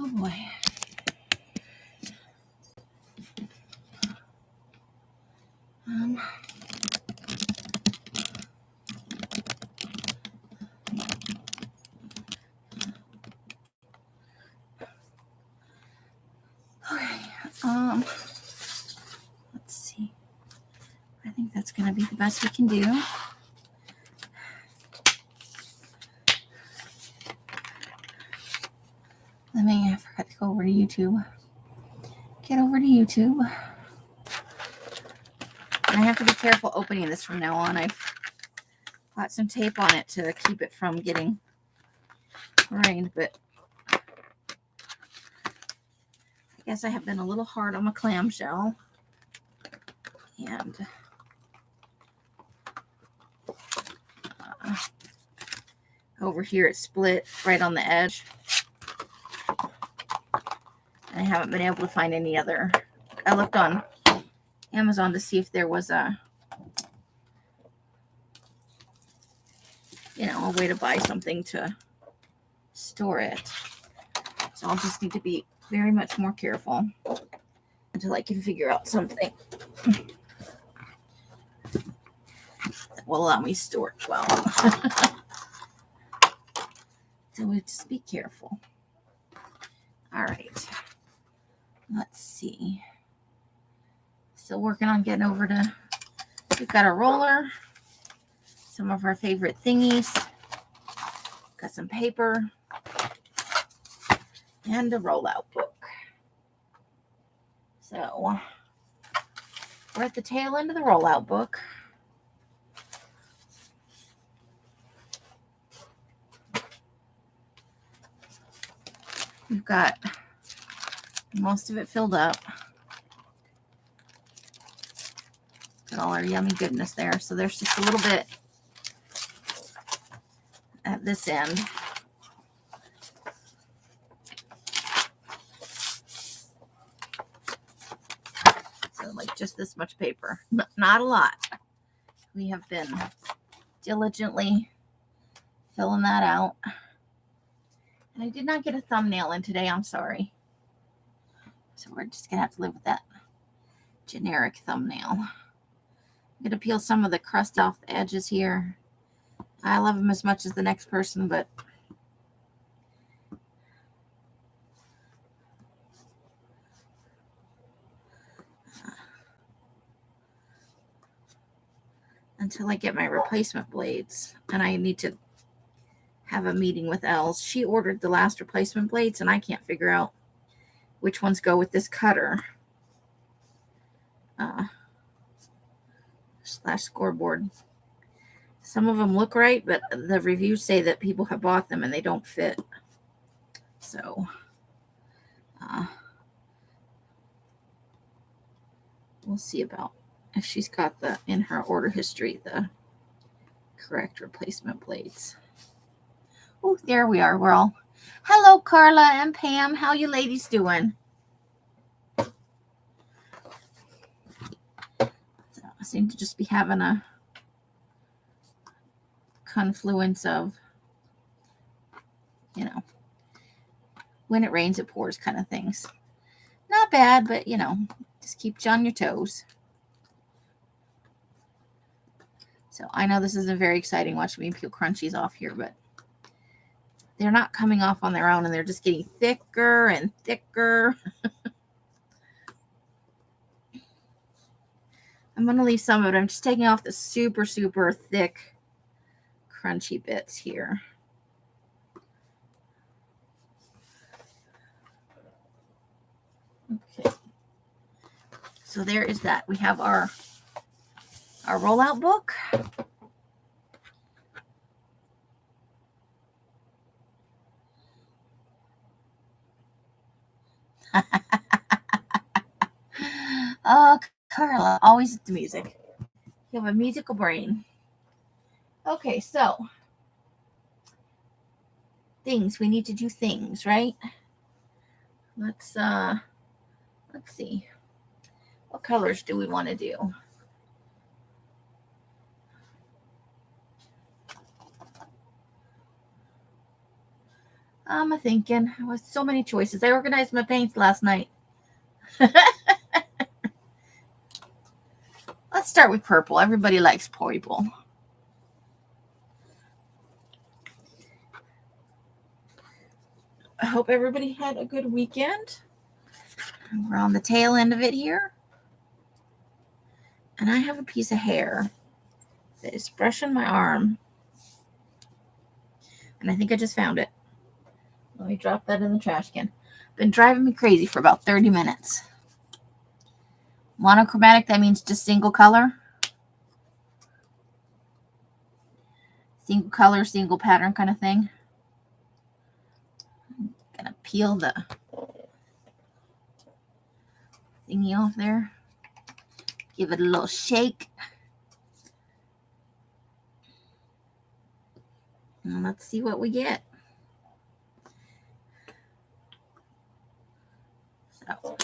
Oh boy. Okay. Let's see. I think that's going to be the best we can do. I forgot to go over to YouTube. Get over to YouTube. And I have to be careful opening this from now on. I've got some tape on it to keep it from getting rained, but I guess I have been a little hard on my clamshell. And over here it's split right on the edge. And I haven't been able to find any other. I looked on Amazon to see if there was a way to buy something to store it. So I'll just need to be very much more careful until I can figure out something that will allow me to store it well. So we just be careful. All right. Let's see. Still working on getting over to, we've got a roller, some of our favorite thingies, got some paper, and a rollout book. So we're at the tail end of the rollout book. We've got most of it filled up. Got all our yummy goodness there. So there's just a little bit at this end. So like just this much paper. Not a lot. We have been diligently filling that out. And I did not get a thumbnail in today. I'm sorry. So we're just going to have to live with that generic thumbnail. I'm going to peel some of the crust off the edges here. I love them as much as the next person, but until I get my replacement blades, and I need to have a meeting with Els. She ordered the last replacement blades, and I can't figure out which ones go with this cutter slash scoreboard. Some of them look right, but the reviews say that people have bought them and they don't fit. So we'll see about if she's got the in her order history the correct replacement blades. Oh, there we are. We're all hello, Carla and Pam. How you ladies doing? So I seem to just be having a confluence of, when it rains, it pours kind of things. Not bad, but, just keep you on your toes. So I know this isn't very exciting watching me peel crunchies off here, but they're not coming off on their own, and they're just getting thicker and thicker. I'm going to leave some of it. I'm just taking off the super, super thick, crunchy bits here. Okay. So there is that. We have our rollout book. Oh, Carla, always the music. You have a musical brain. Okay, so things. We need to do things, right? Let's see. What colors do we want to do? I'm thinking. With so many choices. I organized my paints last night. Let's start with purple. Everybody likes purple. I hope everybody had a good weekend. We're on the tail end of it here. And I have a piece of hair that is brushing my arm. And I think I just found it. Let me drop that in the trash can. Been driving me crazy for about 30 minutes. Monochromatic, that means just single color. Single color, single pattern kind of thing. I'm gonna peel the thingy off there. Give it a little shake. And let's see what we get. So,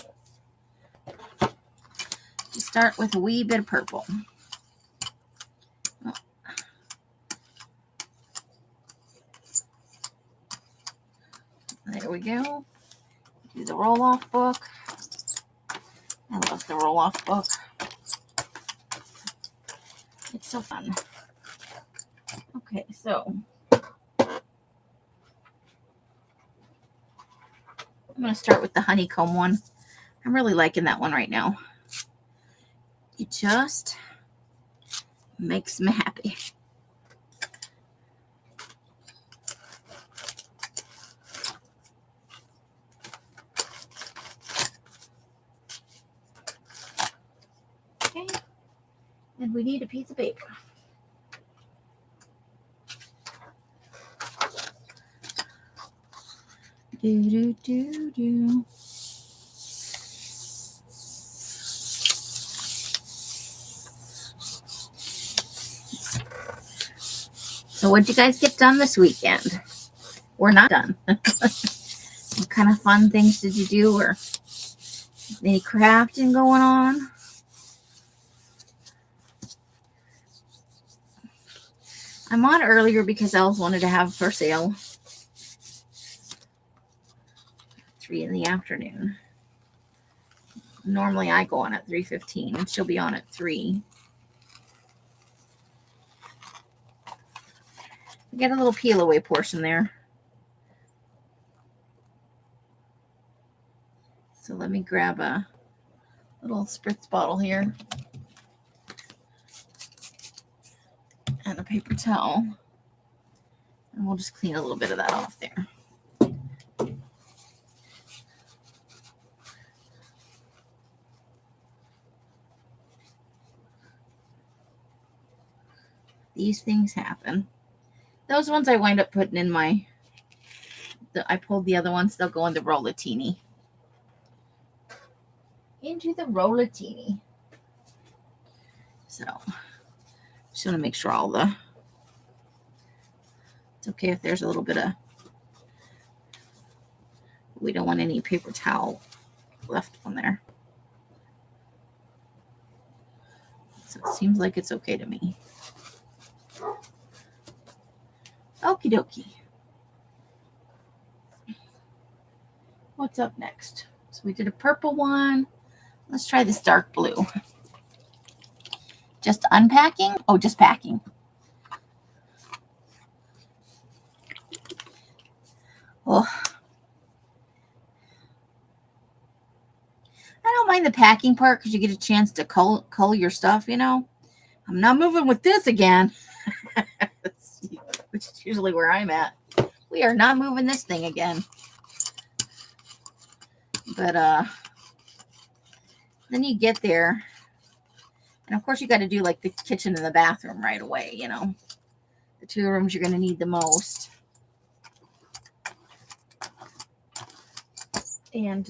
start with a wee bit of purple. Oh. There we go. Do the roll-off book. I love the roll-off book. It's so fun. Okay, so I'm going to start with the honeycomb one. I'm really liking that one right now. It just makes me happy. Okay, and we need a piece of paper. Do. So what'd you guys get done this weekend? We're not done. What kind of fun things did you do, or any crafting going on? I'm on earlier because Els wanted to have for sale 3 in the afternoon. Normally I go on at 3:15 and she'll be on at 3. Get a little peel away portion there. So let me grab a little spritz bottle here and a paper towel, and we'll just clean a little bit of that off there. These things happen. Those ones I wind up putting in I pulled the other ones, they'll go in the rollatini. Into the rollatini. So, just want to make sure it's okay if there's a little bit of, we don't want any paper towel left on there. So it seems like it's okay to me. Okie dokie. What's up next? So we did a purple one. Let's try this dark blue. Just unpacking? Oh, just packing. Oh. I don't mind the packing part because you get a chance to cull your stuff, you know. I'm not moving with this again. Which is usually where I'm at. We are not moving this thing again. But then you get there. And of course you got to do like the kitchen and the bathroom right away, you know. The 2 rooms you're going to need the most. And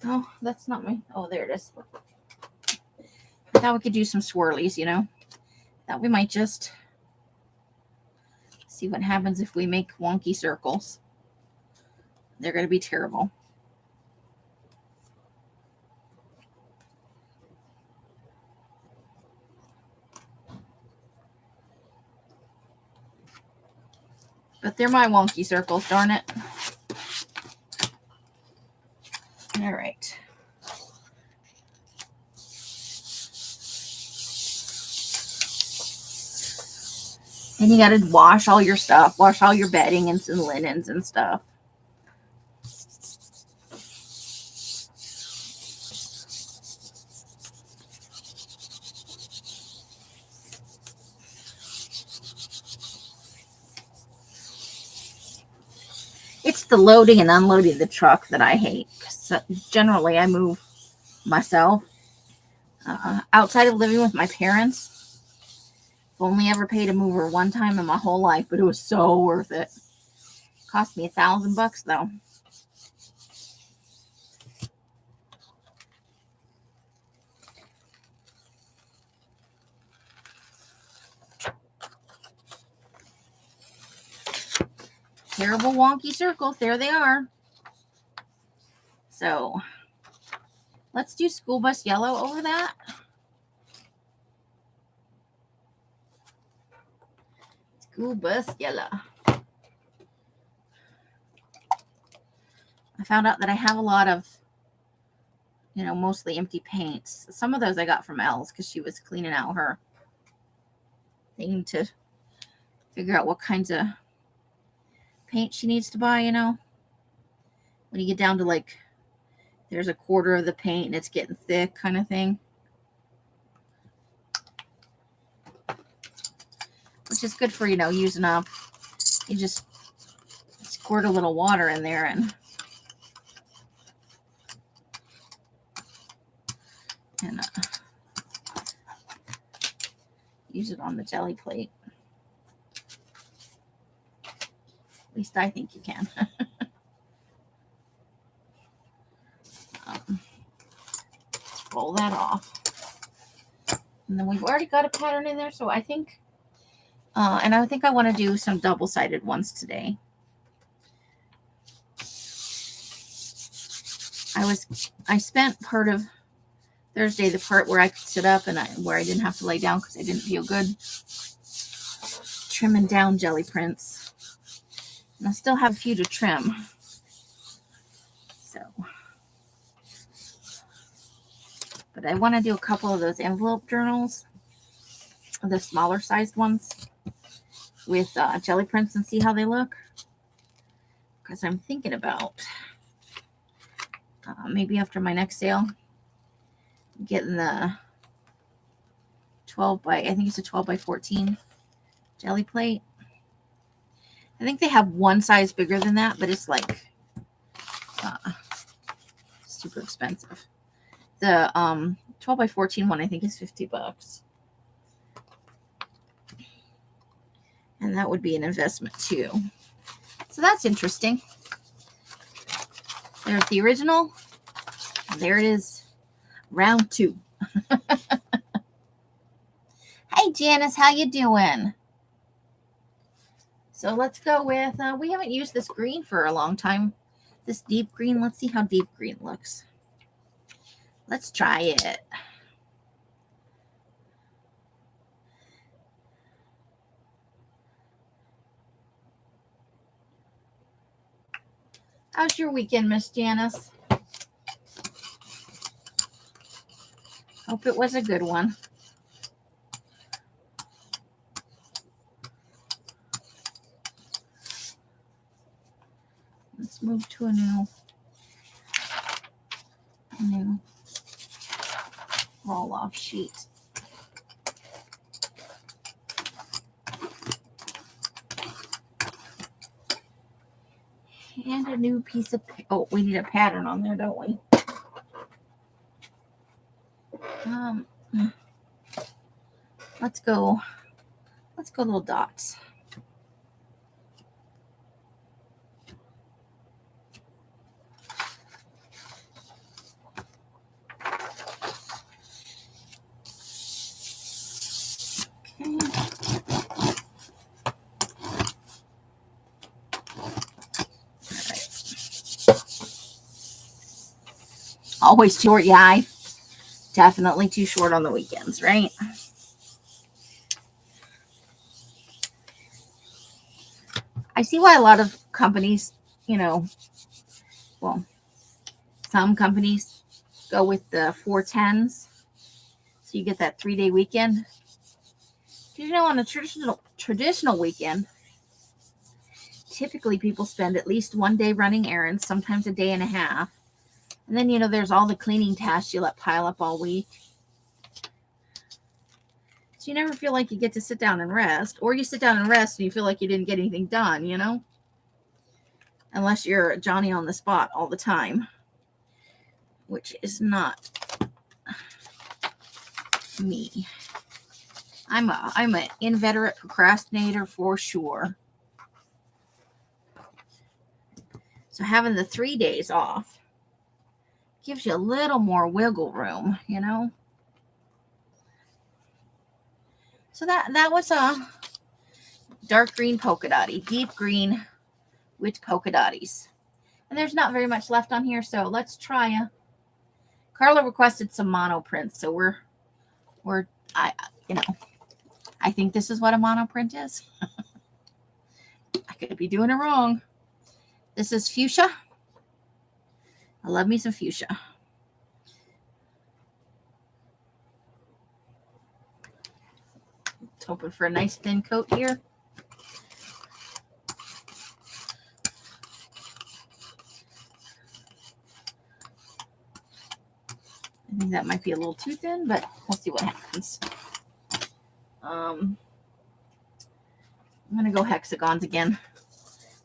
oh, that's not my, oh, there it is. I thought we could do some swirlies, you know. Thought we might just see what happens if we make wonky circles. They're going to be terrible. But they're my wonky circles, darn it. All right. And you got to wash all your stuff. Wash all your bedding and some linens and stuff. It's the loading and unloading the truck that I hate. So generally, I move myself. Outside of living with my parents, I've only ever paid a mover one time in my whole life, but it was so worth it. Cost me $1,000 though. Terrible wonky circles. There they are. So let's do school bus yellow over that. School bus yellow. I found out that I have a lot of, mostly empty paints. Some of those I got from Elle's because she was cleaning out her thing to figure out what kinds of paint she needs to buy, when you get down to like there's a quarter of the paint and it's getting thick kind of thing, which is good for using up. You just squirt a little water in there and use it on the jelly plate. At least I think you can. Let's roll that off. And then we've already got a pattern in there, so I think, and I think I want to do some double-sided ones today. I spent part of Thursday, the part where I could sit up and where I didn't have to lay down because I didn't feel good, trimming down jelly prints. And I still have a few to trim. So, but I want to do a couple of those envelope journals, the smaller sized ones, with jelly prints and see how they look. Because I'm thinking about maybe after my next sale, getting the I think it's a 12 by 14 jelly plate. I think they have one size bigger than that, but it's like super expensive. The 12 by 14 one I think is $50. And that would be an investment too. So that's interesting. There's the original. There it is. Round 2. Hey Janice, how you doing? So let's go with, we haven't used this green for a long time. This deep green, let's see how deep green looks. Let's try it. How's your weekend, Miss Janice? Hope it was a good one. Let's move to a new roll-off sheet. And a new piece of, we need a pattern on there, don't we? Let's go little dots. Always too short, yeah. Definitely too short on the weekends, right? I see why a lot of companies, well, some companies go with the 410s. So you get that 3-day weekend. On a traditional weekend, typically people spend at least 1 day running errands, sometimes a day and a half. And then, there's all the cleaning tasks you let pile up all week. So you never feel like you get to sit down and rest, or you sit down and rest and you feel like you didn't get anything done, unless you're Johnny on the spot all the time, which is not me. I'm an inveterate procrastinator for sure. So having the 3 days off gives you a little more wiggle room, So that was a dark green polka dotty, deep green with polka dotties. And there's not very much left on here, so let's try Carla requested some mono prints, so I think this is what a mono print is. I could be doing it wrong. This is fuchsia. I love me some fuchsia. Hoping for a nice thin coat here. I think that might be a little too thin, but we'll see what happens. I'm going to go hexagons again.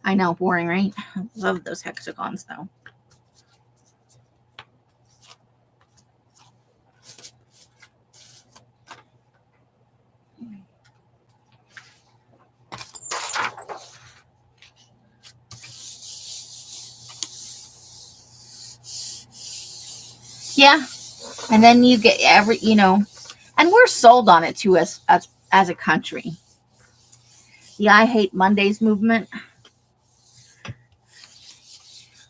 I know, boring, right? I love those hexagons, though. Yeah. And then you get and we're sold on it too as a country. The I Hate Mondays movement.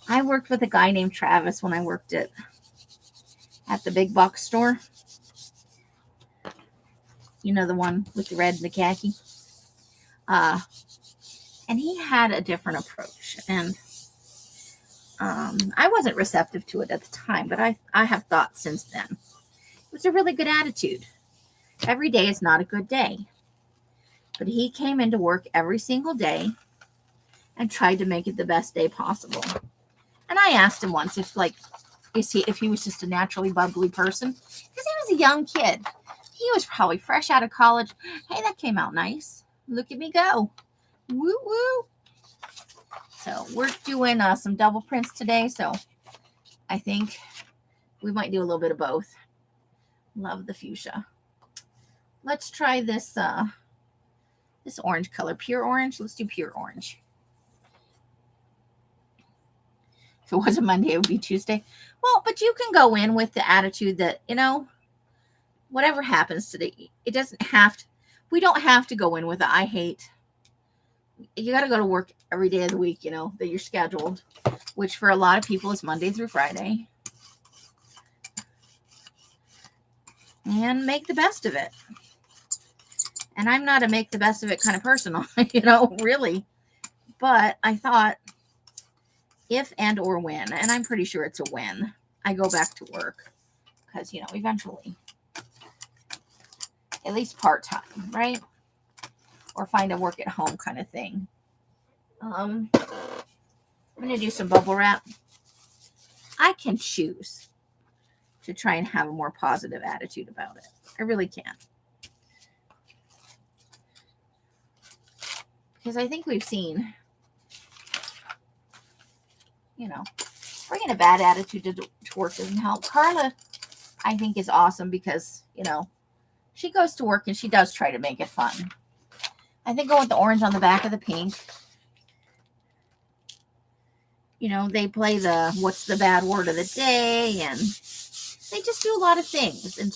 I worked with a guy named Travis when I worked at the big box store. The one with the red and the khaki. And he had a different approach. And I wasn't receptive to it at the time, but I have thought since then. It was a really good attitude. Every day is not a good day. But he came into work every single day and tried to make it the best day possible. And I asked him once if he was just a naturally bubbly person, because he was a young kid. He was probably fresh out of college. Hey, that came out nice. Look at me go. Woo woo. So we're doing some double prints today. So I think we might do a little bit of both. Love the fuchsia. Let's try this this orange color, pure orange. Let's do pure orange. If it wasn't Monday, it would be Tuesday. Well, but you can go in with the attitude that, whatever happens today, it doesn't have to, we don't have to go in with I hate. You got to go to work every day of the week, that you're scheduled, which for a lot of people is Monday through Friday. And make the best of it. And I'm not a make the best of it kind of person, really. But I thought, if and or when, and I'm pretty sure it's a when, I go back to work. Because, eventually, at least part-time, right? Or find a work at home kind of thing. I'm going to do some bubble wrap. I can choose to try and have a more positive attitude about it. I really can. Because I think we've seen, bringing a bad attitude to work doesn't help. Carla, I think, is awesome because, she goes to work and she does try to make it fun. I think going with the orange on the back of the pink. They play the what's the bad word of the day, and they just do a lot of things. And,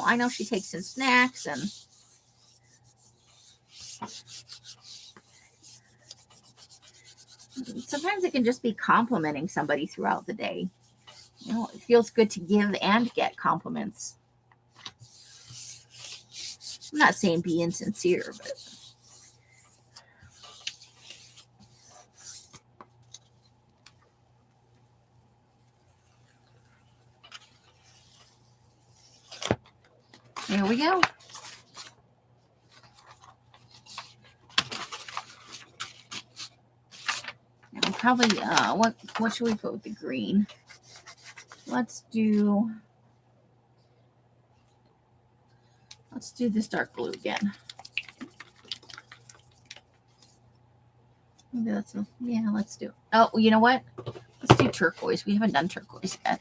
I know she takes in snacks, and sometimes it can just be complimenting somebody throughout the day. It feels good to give and get compliments. I'm not saying be insincere, but Here we go. Now probably, what should we put with the green? Let's do this dark blue again. Maybe let's do it. Oh, you know what? Let's do turquoise. We haven't done turquoise yet.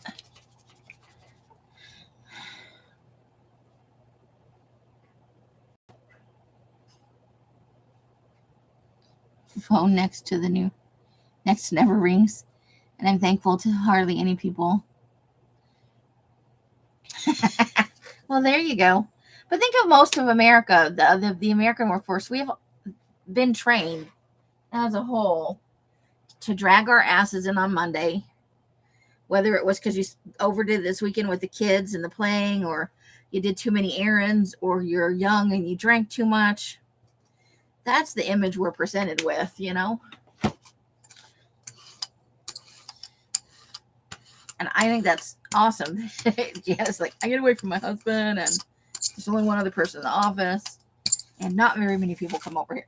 Phone next to never rings, and I'm thankful to hardly any people. Well, there you go. But think of most of America, the American workforce. We have been trained as a whole to drag our asses in on Monday, whether it was because you overdid this weekend with the kids and the playing, or you did too many errands, or you're young and you drank too much. That's the image we're presented with, you know? And I think that's awesome. Yes, like, I get away from my husband, and there's only one other person in the office, and not very many people come over here.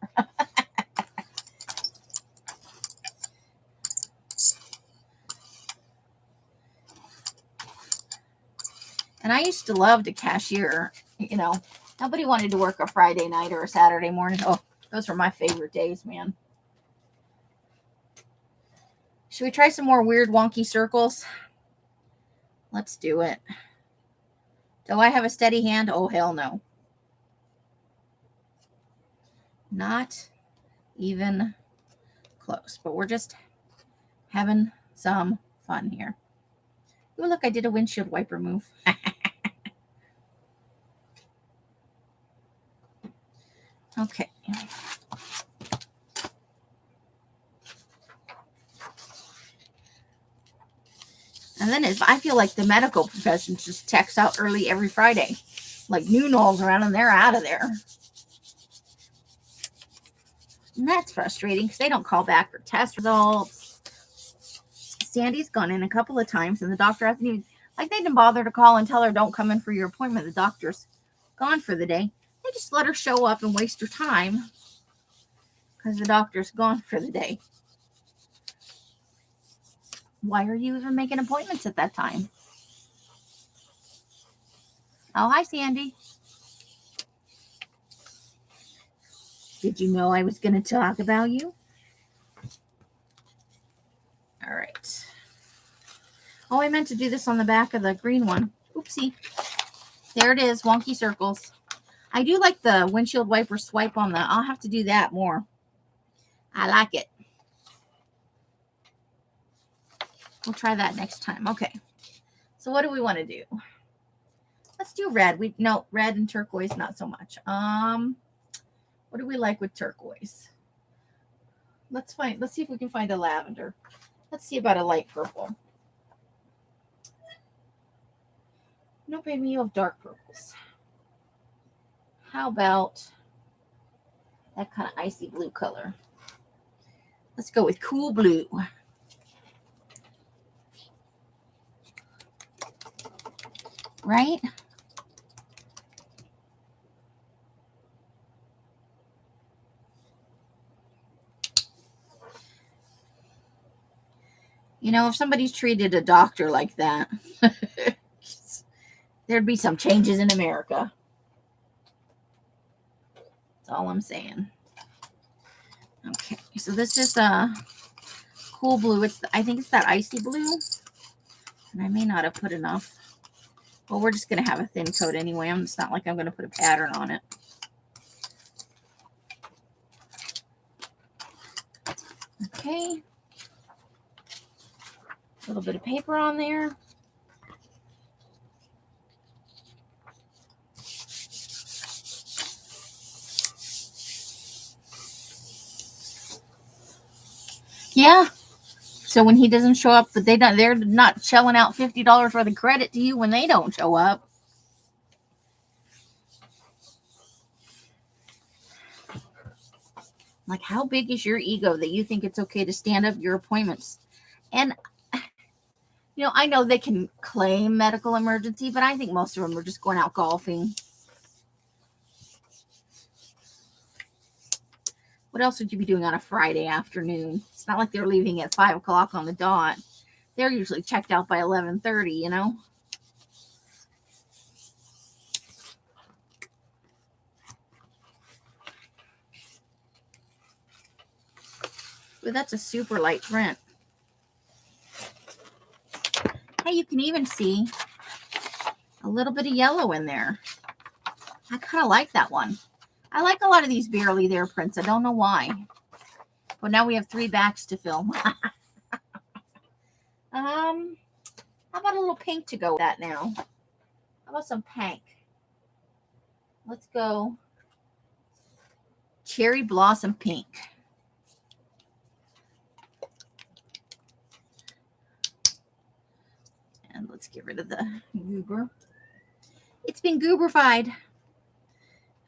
And I used to love to cashier, you know. Nobody wanted to work a Friday night or a Saturday morning. Oh, those were my favorite days, man. Should we try some more weird wonky circles? Let's do it. Do I have a steady hand? Oh, hell no. Not even close. But we're just having some fun here. Oh, look, I did a windshield wiper move. Okay. And then I feel like the medical profession just texts out early every Friday. Like noon rolls around and they're out of there. And that's frustrating because they don't call back for test results. Sandy's gone in a couple of times and the doctor hasn't even, like, they didn't bother to call and tell her don't come in for your appointment. The doctor's gone for the day. They just let her show up and waste her time because the doctor's gone for the day. Why are you even making appointments at that time? Oh, hi, Sandy. Did you know I was going to talk about you? All right. Oh, I meant to do this on the back of the green one. Oopsie. There it is, wonky circles. I do like the windshield wiper swipe on the, I'll have to do that more. I like it. We'll try that next time. Okay. So what do we want to do? Let's do red. Red and turquoise, not so much. What do we like with turquoise? Let's see if we can find a lavender. Let's see about a light purple. No, baby, you have dark purples. How about that kind of icy blue color? Let's go with cool blue. Right? You know, if somebody's treated a doctor like that, there'd be some changes in America. That's all I'm saying. Okay, so this is a cool blue. I think it's that icy blue. And I may not have put enough. Well, we're just going to have a thin coat anyway. It's not like I'm going to put a pattern on it. Okay. A little bit of paper on there. Yeah. So when he doesn't show up, but they're not shelling out $50 worth of credit to you when they don't show up. Like, how big is your ego that you think it's okay to stand up your appointments? And, you know, I know they can claim medical emergency, but I think most of them are just going out golfing. What else would you be doing on a Friday afternoon? It's not like they're leaving at 5 o'clock on the dot. They're usually checked out by 11:30, you know? But that's a super light print. Hey, you can even see a little bit of yellow in there. I kind of like that one. I like a lot of these barely there prints. I don't know why. But now we have 3 backs to fill. How about a little pink to go with that now? How about some pink? Let's go cherry blossom pink. And let's get rid of the goober. It's been gooberified.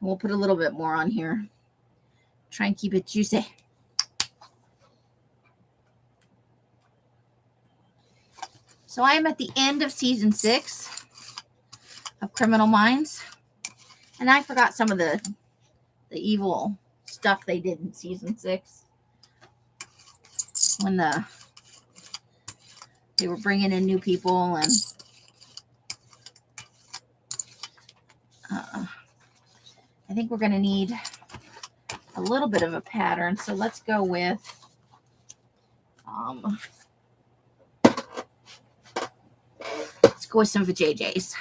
We'll put a little bit more on here. Try and keep it juicy. So I am at the end of season 6 of Criminal Minds. And I forgot some of the evil stuff they did in season 6. When they were bringing in new people and I think we're going to need a little bit of a pattern. So let's go with some JJs.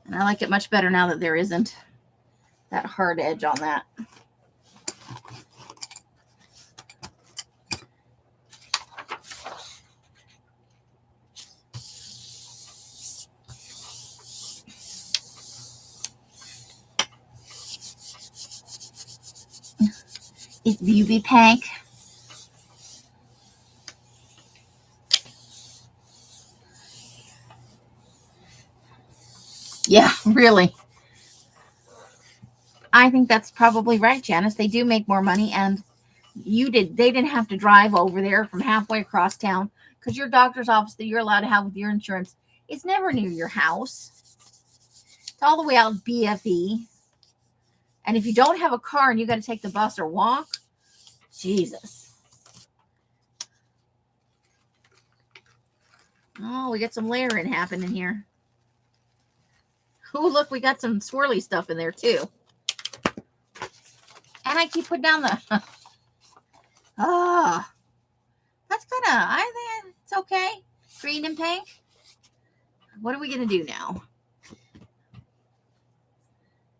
And I like it much better now that there isn't that hard edge on that. It's UV pink. Yeah, really. I think that's probably right, Janice. They do make more money, and they didn't have to drive over there from halfway across town because your doctor's office that you're allowed to have with your insurance is never near your house. It's all the way out BFE. And if you don't have a car and you got to take the bus or walk, Jesus. Oh, we got some layering happening here. Oh, look, we got some swirly stuff in there too. And I keep putting down the... that's kind of... I think it's okay. Green and pink. What are we going to do now?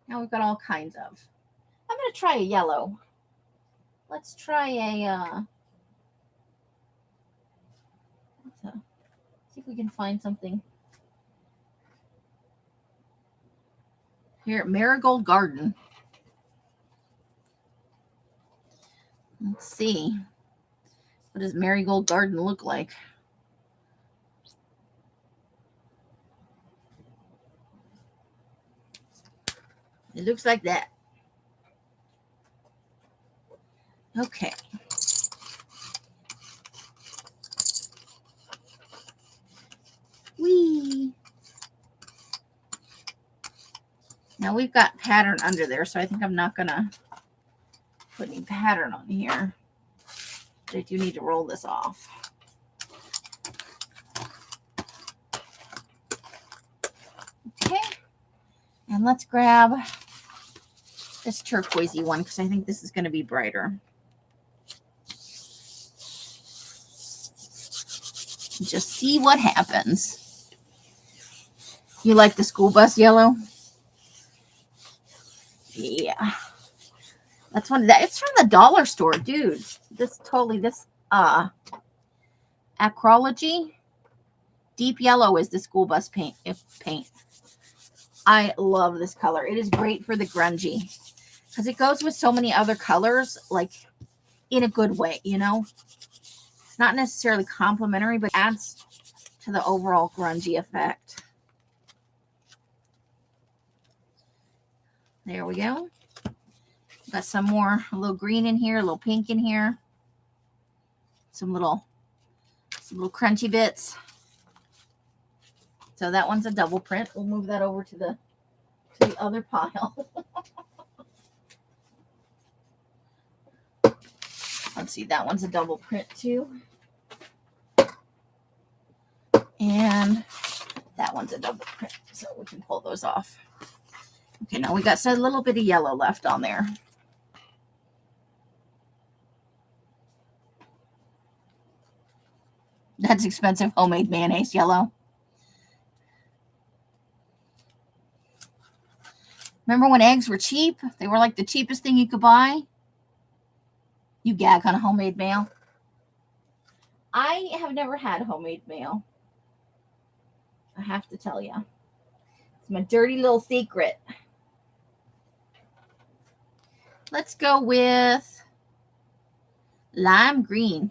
Now we've got all kinds of... I'm going to try a yellow. Let's try a... see if we can find something. Here, Marigold Garden. Let's see. What does Marigold Garden look like? It looks like that. Okay. Whee! Now we've got pattern under there, so I think I'm not going to put any pattern on here. But I do need to roll this off. Okay. And let's grab this turquoisey one because I think this is going to be brighter. Just see what happens. You like the school bus yellow? Yeah. That's one that it's from the dollar store, dude. This Acrology deep yellow is the school bus paint. I love this color. It is great for the grungy because it goes with so many other colors, like in a good way, you know. It's not necessarily complimentary, but adds to the overall grungy effect. There we go. Got some more, a little green in here, a little pink in here. Some little crunchy bits. So that one's a double print. We'll move that over to the other pile. let's see, that one's a double print too. And that one's a double print, so we can pull those off. Okay, now we got a little bit of yellow left on there. That's expensive homemade mayonnaise yellow. Remember when eggs were cheap? They were like the cheapest thing you could buy. You gag on homemade mayo. I have never had homemade mayo. I have to tell you. It's my dirty little secret. Let's go with lime green.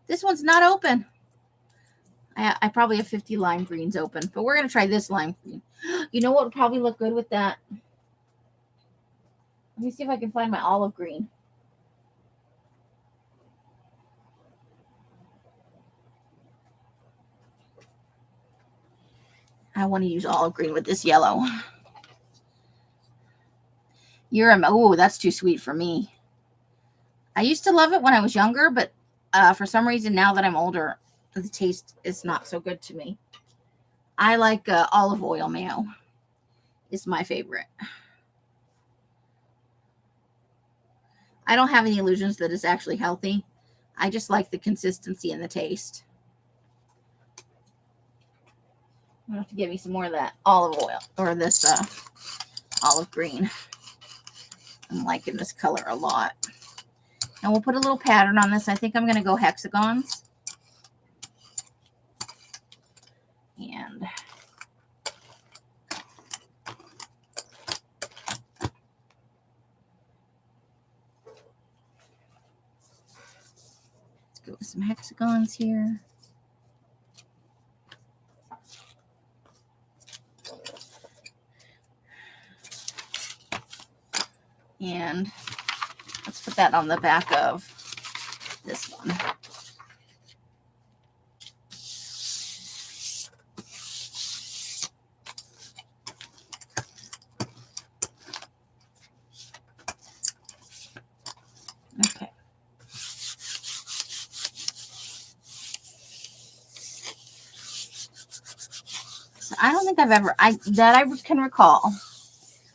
This one's not open. I probably have 50 lime greens open, but we're going to try this lime green. You know what would probably look good with that? Let me see if I can find my olive green. I want to use olive green with this yellow. Oh, that's too sweet for me. I used to love it when I was younger, but for some reason now that I'm older, the taste is not so good to me. I like olive oil mayo. It's my favorite. I don't have any illusions that it's actually healthy. I just like the consistency and the taste. I'm going to have to give me some more of that olive oil, or this olive green. I'm liking this color a lot. And we'll put a little pattern on this. I think I'm going to go hexagons. And let's go with some hexagons here. And let's put that on the back of this one. Okay. So I don't think I've ever, that I can recall,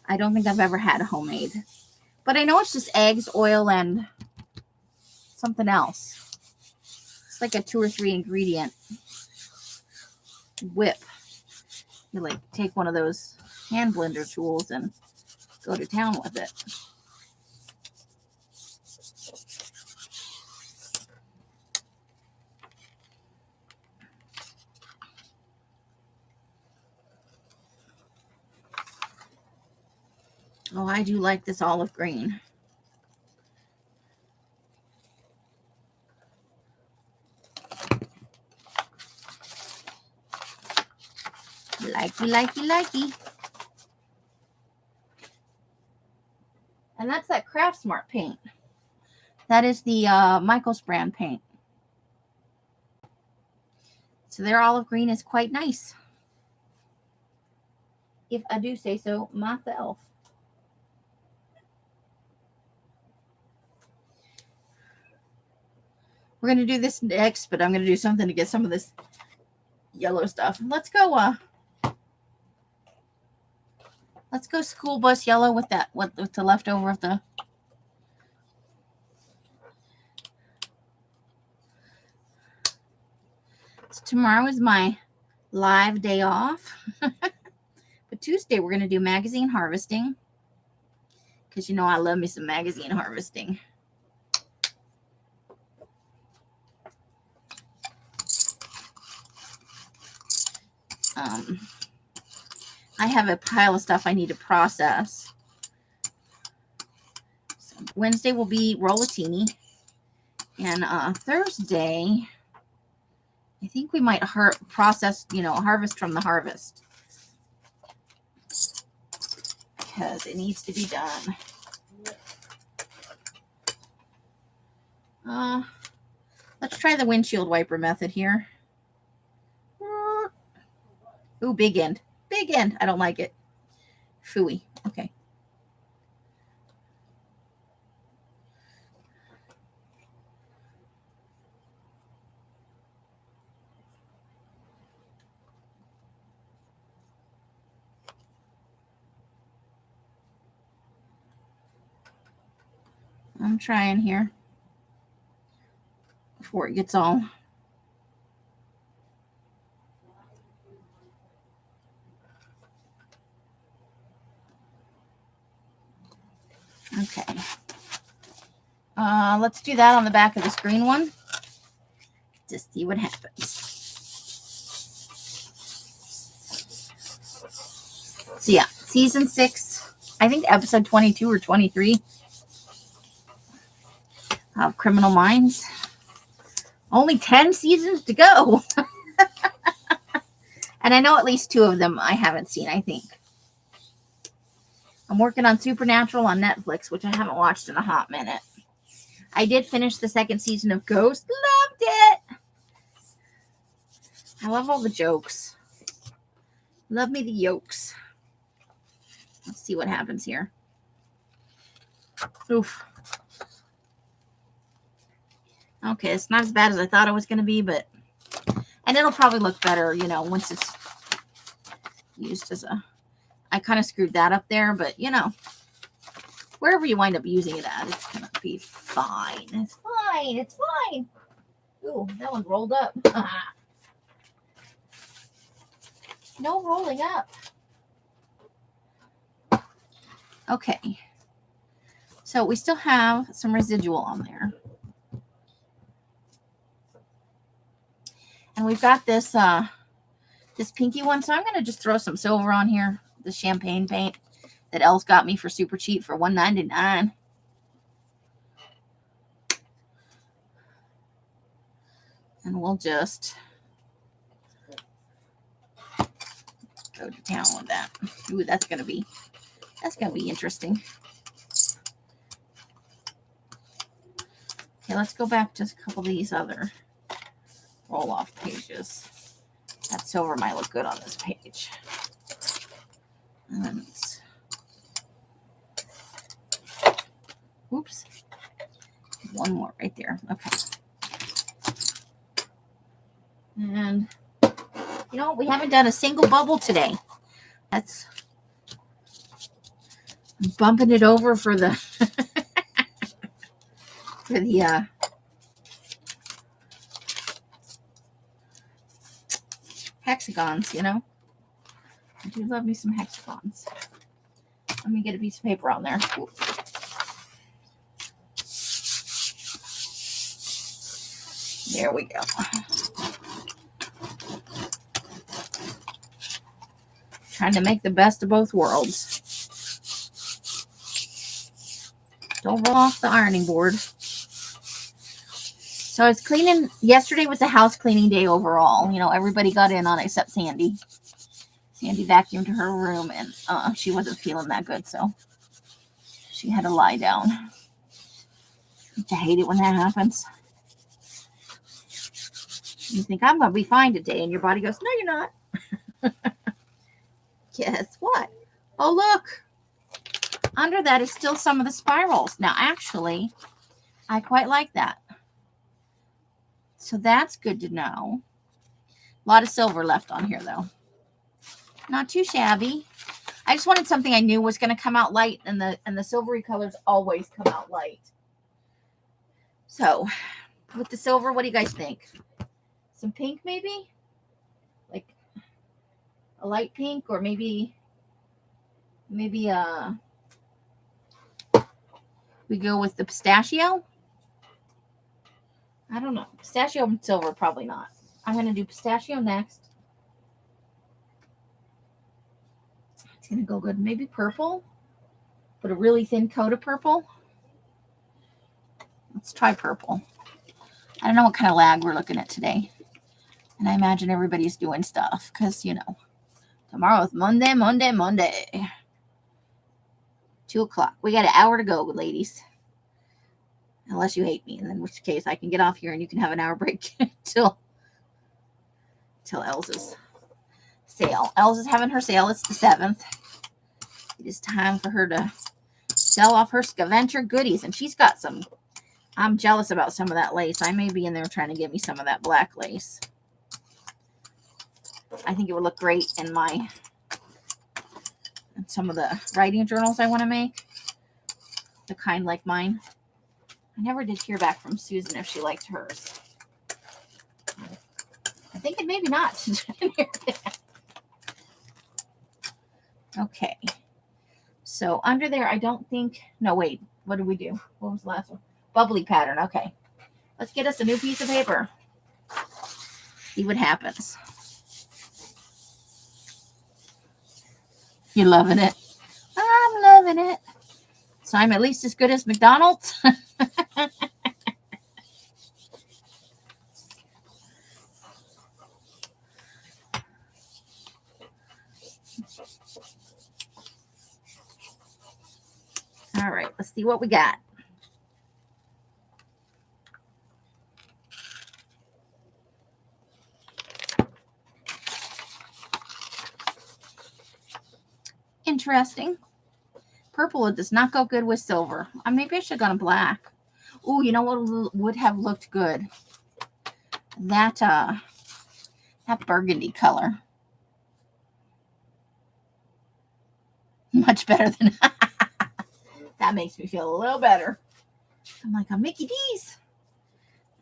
I don't think I've ever had a homemade. But I know it's just eggs, oil, and something else. It's like a 2 or 3 ingredient whip. You like take one of those hand blender tools and go to town with it. Oh, I do like this olive green. Likey. And that's that Craft Smart paint. That is the Michael's brand paint. So their olive green is quite nice, if I do say so myself. We're going to do this next, but I'm going to do something to get some of this yellow stuff. Let's go school bus yellow with that, with the leftover of the. So tomorrow is my live day off. But Tuesday we're going to do magazine harvesting. Because you know I love me some magazine harvesting. I have a pile of stuff I need to process. So Wednesday will be rollatini. And Thursday, I think we might process, harvest from the harvest. Because it needs to be done. Let's try the windshield wiper method here. Ooh, big end. Big end. I don't like it. Phooey. Okay. I'm trying here before it gets all. Okay. Let's do that on the back of this green one. Just see what happens. So yeah, season 6, I think episode 22 or 23 of Criminal Minds. Only 10 seasons to go. And I know at least 2 of them I haven't seen, I think. I'm working on Supernatural on Netflix, which I haven't watched in a hot minute. I did finish the 2nd season of Ghost. Loved it. I love all the jokes. Love me the yolks. Let's see what happens here. Oof. Okay, it's not as bad as I thought it was going to be, but... And it'll probably look better, you know, once it's used as a... I kind of screwed that up there, but, you know, wherever you wind up using it at, it's going to be fine. It's fine. It's fine. Ooh, that one rolled up. No rolling up. Okay. So we still have some residual on there. And we've got this this pinky one, so I'm going to just throw some silver on here. The champagne paint that Elle's got me for super cheap for $1.99. And we'll just go to town with that. Ooh, that's gonna be interesting. Okay, let's go back to a couple of these other roll-off pages. That silver might look good on this page. And oops. One more right there. Okay. And you know, we haven't done a single bubble today. That's I'm bumping it over for the for the hexagons, you know. I do love me some hexagons. Let me get a piece of paper on there. Ooh. There we go. Trying to make the best of both worlds. Don't roll off the ironing board. So I was cleaning. Yesterday was a house cleaning day overall. You know, everybody got in on it except Sandy. Sandy vacuumed her room, and she wasn't feeling that good, so she had to lie down. I hate it when that happens. You think, I'm going to be fine today, and your body goes, no, you're not. Guess what? Oh, look. Under that is still some of the spirals. Now, actually, I quite like that. So that's good to know. A lot of silver left on here, though. Not too shabby. I just wanted something I knew was going to come out light, and the silvery colors always come out light. So, with the silver, what do you guys think? Some pink, maybe? Like a light pink, or maybe we go with the pistachio? I don't know. Pistachio and silver, probably not. I'm going to do pistachio next. It's going to go good. Maybe purple. Put a really thin coat of purple. Let's try purple. I don't know what kind of lag we're looking at today. And I imagine everybody's doing stuff. Because, you know, tomorrow is Monday. 2 o'clock. We got an hour to go, ladies. Unless you hate me. In which case, I can get off here and you can have an hour break till Elsa's sale. Elsa's having her sale. It's the 7th. It is time for her to sell off her scavenger goodies. And she's got some. I'm jealous about some of that lace. I may be in there trying to get me some of that black lace. I think it would look great in some of the writing journals I want to make. The kind like mine. I never did hear back from Susan if she liked hers. I think it maybe not. Okay. So under there, I don't think, no, wait, what did we do? What was the last one? Bubbly pattern. Okay. Let's get us a new piece of paper. See what happens. You're loving it. I'm loving it. So I'm at least as good as McDonald's. All right, let's see what we got. Interesting. Purple does not go good with silver. Maybe I should have gone black. Oh, you know what would have looked good? That burgundy color. Much better than that. Makes me feel a little better. I'm like a Mickey D's.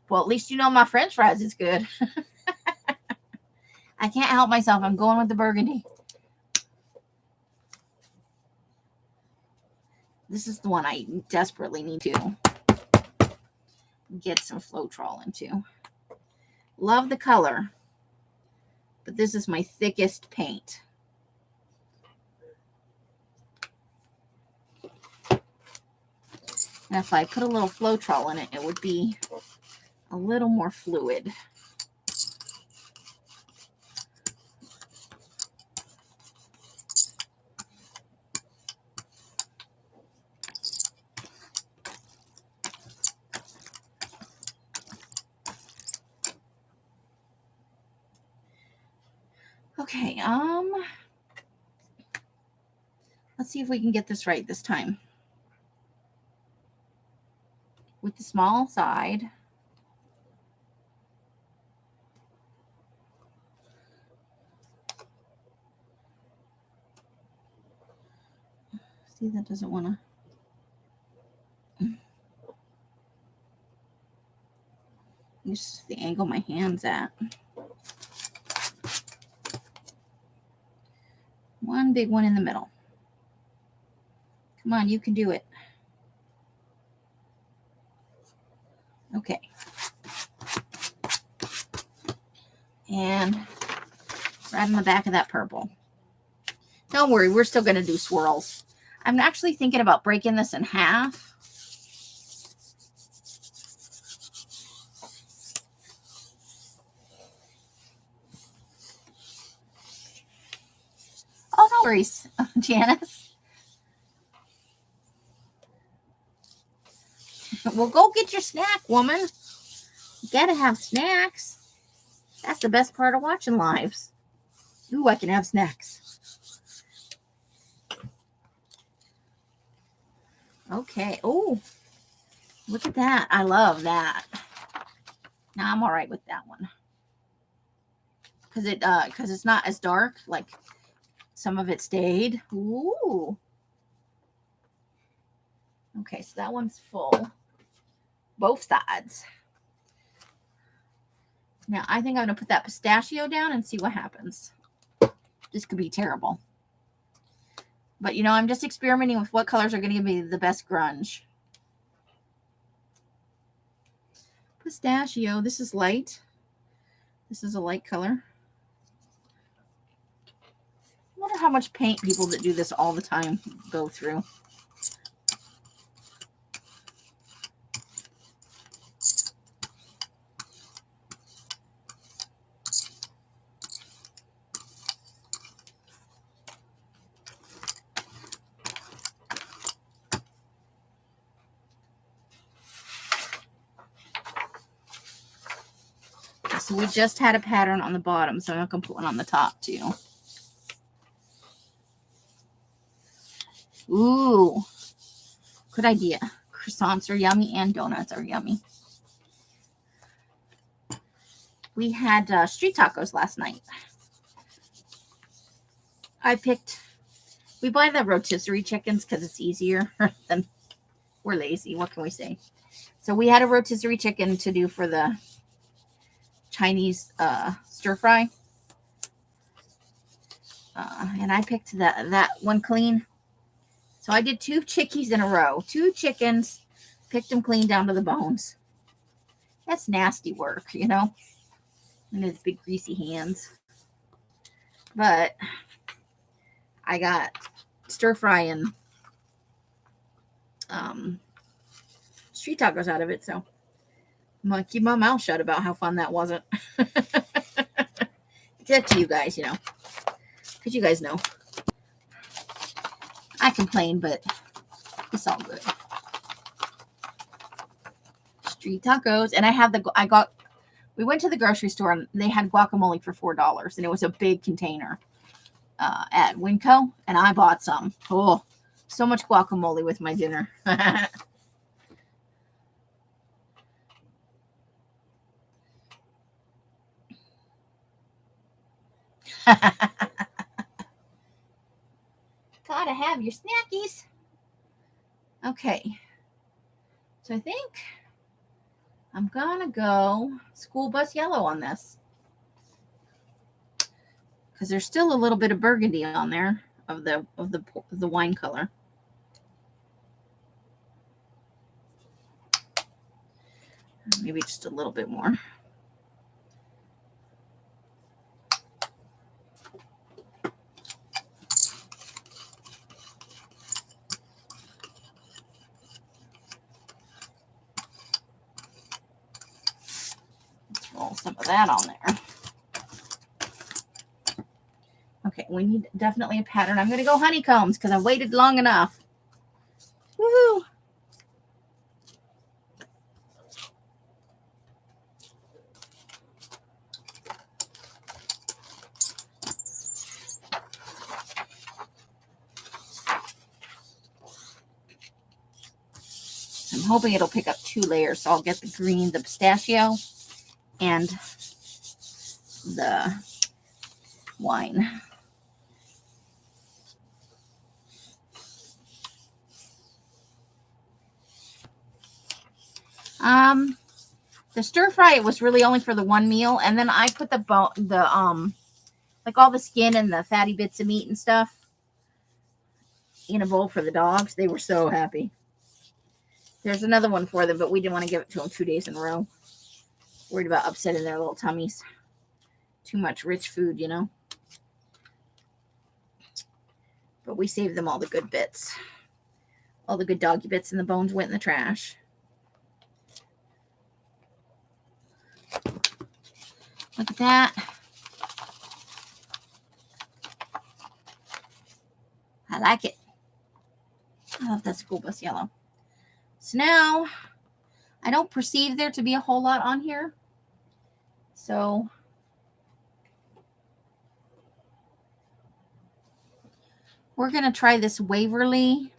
Well, at least you know my French fries is good. I can't help myself. I'm going with the burgundy. This is the one I desperately need to get some Floetrol into. Love the color, but this is my thickest paint. And if I put a little Floetrol in it, it would be a little more fluid. Okay, let's see if we can get this right this time. With the small side. See, that doesn't want to. This is the angle my hand's at. One big one in the middle. Come on, you can do it. Okay. And right on the back of that purple. Don't worry, we're still going to do swirls. I'm actually thinking about breaking this in half. Oh, no worries, Janice. Well, go get your snack, woman. You gotta have snacks. That's the best part of watching lives. Ooh, I can have snacks. Okay. Oh, look at that. I love that. Now I'm all right with that one. Because it's not as dark. Like some of it stayed. Ooh. Okay, so that one's full. Both sides. Now I think I'm going to put that pistachio down and see what happens. This could be terrible. But, you know, I'm just experimenting with what colors are going to give me the best grunge. Pistachio. This is light. This is a light color. I wonder how much paint people that do this all the time go through. So we just had a pattern on the bottom, so I'm not going to put one on the top too. Ooh, good idea. Croissants are yummy and donuts are yummy. We had street tacos last night. We buy the rotisserie chickens because it's easier than we're lazy. What can we say? So we had a rotisserie chicken to do for the Chinese stir fry. And I picked that one clean. So I did 2 chickies in a row. 2 chickens. Picked them clean down to the bones. That's nasty work, you know. And his big greasy hands. But I got stir fry and street tacos out of it. So I'm going to keep my mouth shut about how fun that wasn't. Except to you guys, you know. Because you guys know. I complain, but it's all good. Street tacos. And we went to the grocery store and they had guacamole for $4. And it was a big container at Winco. And I bought some. Oh, so much guacamole with my dinner. Gotta have your snackies. Okay. So I think I'm gonna go school bus yellow on this. Because there's still a little bit of burgundy on there of the wine color. Maybe just a little bit more. Roll some of that on there. Okay, we need definitely a pattern. I'm going to go honeycombs because I waited long enough. Woohoo! I'm hoping it'll pick up 2 layers, so I'll get the green, the pistachio, and the wine. The stir fry, it was really only for the one meal, and then I put like all the skin and the fatty bits of meat and stuff in a bowl for the dogs. They were so happy. There's another one for them, but we didn't want to give it to them 2 days in a row. Worried about upsetting their little tummies. Too much rich food, you know. But we saved them all the good bits. All the good doggy bits, and the bones went in the trash. Look at that. I like it. I love that school bus yellow. So now, I don't perceive there to be a whole lot on here. So, we're going to try this Waverly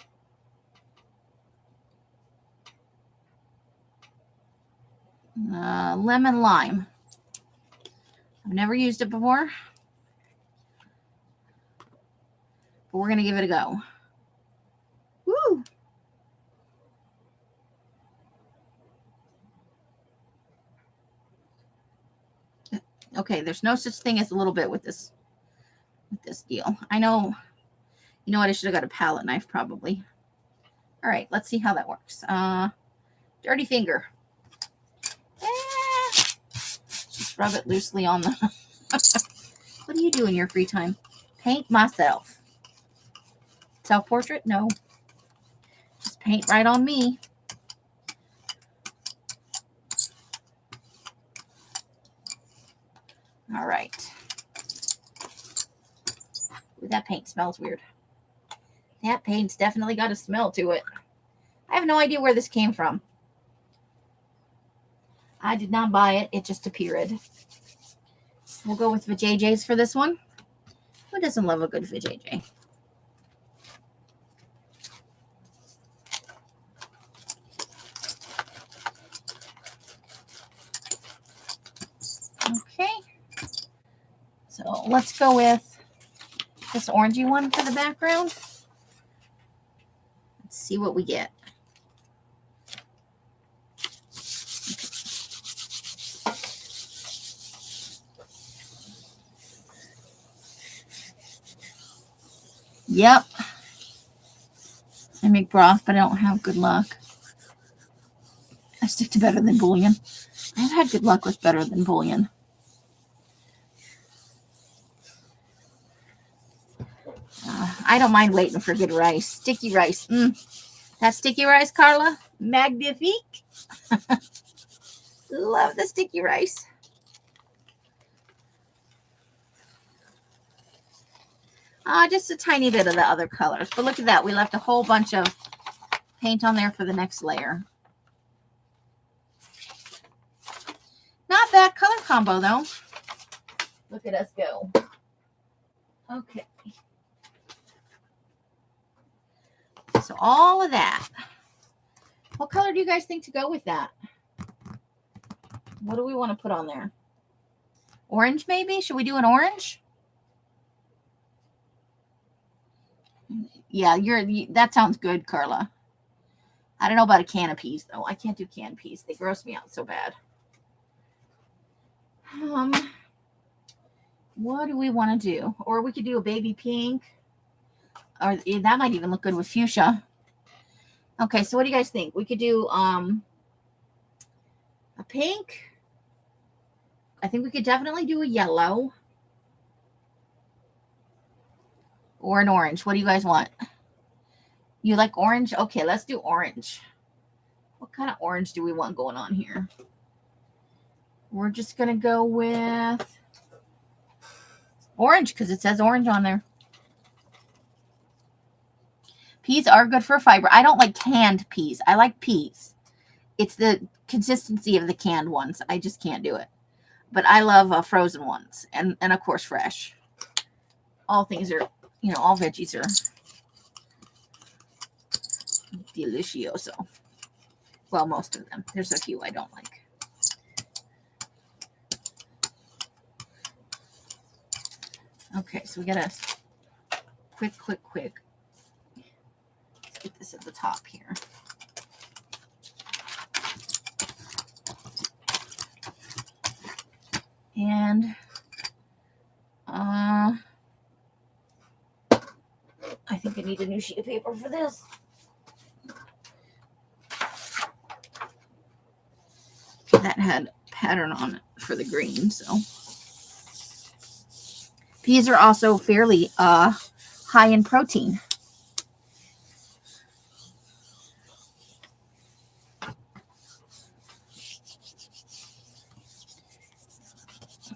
lemon lime. I've never used it before, but we're going to give it a go. Woo! Okay, there's no such thing as a little bit with this deal. I know. You know what? I should have got a palette knife probably. All right, let's see how that works. Dirty finger. Just rub it loosely on the... What do you do in your free time? Paint myself. Self-portrait? No. Just paint right on me. All right. Ooh, that paint smells weird. That paint's definitely got a smell to it. I have no idea where this came from. I did not buy it. It just appeared. We'll go with vajayjays for this one. Who doesn't love a good vajayjay? Okay. So let's go with this orangey one for the background. Let's see what we get. Yep. I make broth, but I don't have good luck. I stick to better than bouillon. I've had good luck with better than bouillon. I don't mind waiting for good rice. Sticky rice. That sticky rice, Carla. Magnifique. Love the sticky rice. Just a tiny bit of the other colors. But look at that. We left a whole bunch of paint on there for the next layer. Not bad color combo, though. Look at us go. Okay. So all of that. What color do you guys think to go with that? What do we want to put on there? Orange, maybe? Should we do an orange? Yeah, that sounds good, Carla. I don't know about a can of peas, though. I can't do canned peas. They gross me out so bad. What do we want to do? Or we could do a baby pink. Or that might even look good with fuchsia. Okay, so what do you guys think? We could do a pink. I think we could definitely do a yellow. Or an orange. What do you guys want? You like orange? Okay, let's do orange. What kind of orange do we want going on here? We're just going to go with orange because it says orange on there. Peas are good for fiber. I don't like canned peas. I like peas. It's the consistency of the canned ones. I just can't do it. But I love frozen ones. And of course, fresh. All things are, all veggies are delicioso. Well, most of them. There's a few I don't like. Okay, so we got to quick. Let's get this at the top here. And I think I need a new sheet of paper for this. That had pattern on it for the green, so. Peas are also fairly high in protein.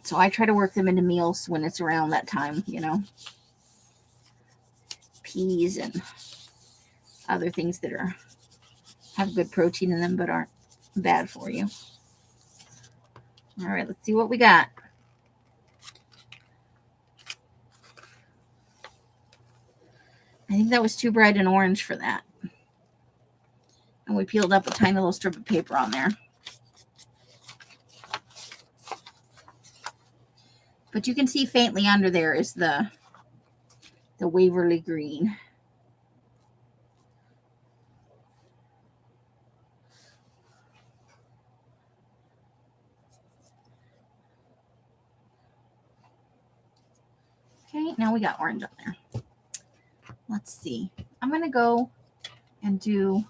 So I try to work them into meals when it's around that time, Peas and other things that have good protein in them but aren't bad for you. All right, let's see what we got. I think that was too bright an orange for that. And we peeled up a tiny little strip of paper on there. But you can see faintly under there is the Waverly green. Okay, now we got orange on there. Let's see. I'm going to go and do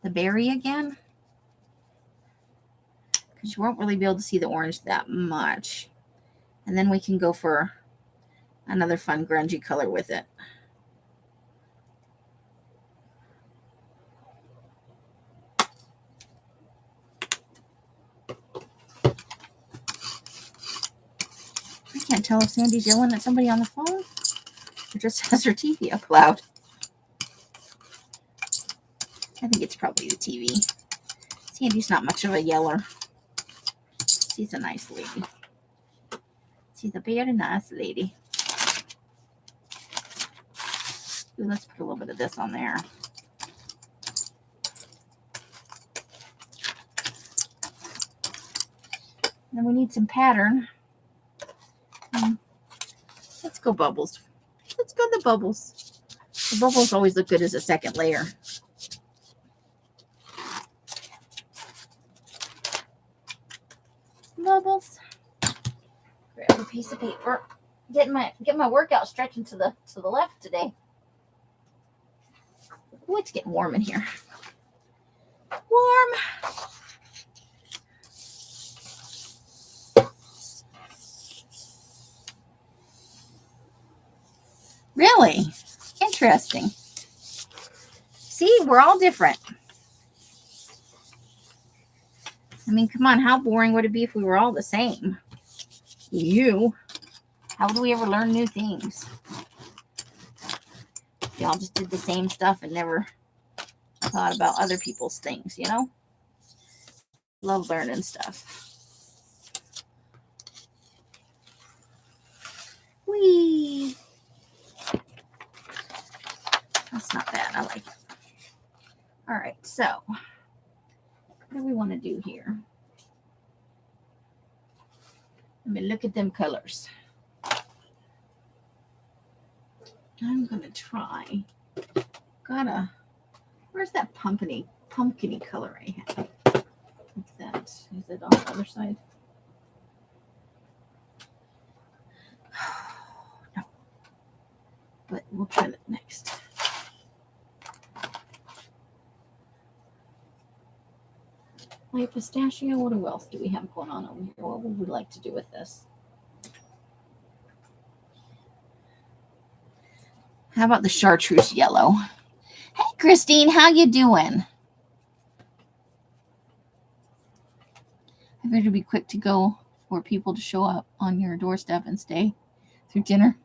the berry again. Because you won't really be able to see the orange that much. And then we can go for another fun grungy color with it. I can't tell if Sandy's yelling at somebody on the phone or just has her TV up loud. I think it's probably the TV. Sandy's not much of a yeller. She's a nice lady. She's a very nice lady. Ooh, let's put a little bit of this on there. Then we need some pattern. Let's go bubbles. Let's go the bubbles. The bubbles always look good as a second layer. Bubbles. Grab a piece of paper. Get my workout stretching to the left today. Oh, it's getting warm in here. Warm. Really? Interesting. See, we're all different. I mean, come on, how boring would it be if we were all the same? How would we ever learn new things? We all just did the same stuff and never thought about other people's things, you know? Love learning stuff. Whee! That's not bad. I like it. All right, so what do we want to do here? Let me look at them colors. I'm going to try. Where's that pumpkiny color I had? What's that? Is it on the other side? No. But we'll try that next. Light pistachio. What else do we have going on over here? What would we like to do with this? How about the chartreuse yellow? Hey, Christine, how you doing? I better be quick to go for people to show up on your doorstep and stay through dinner.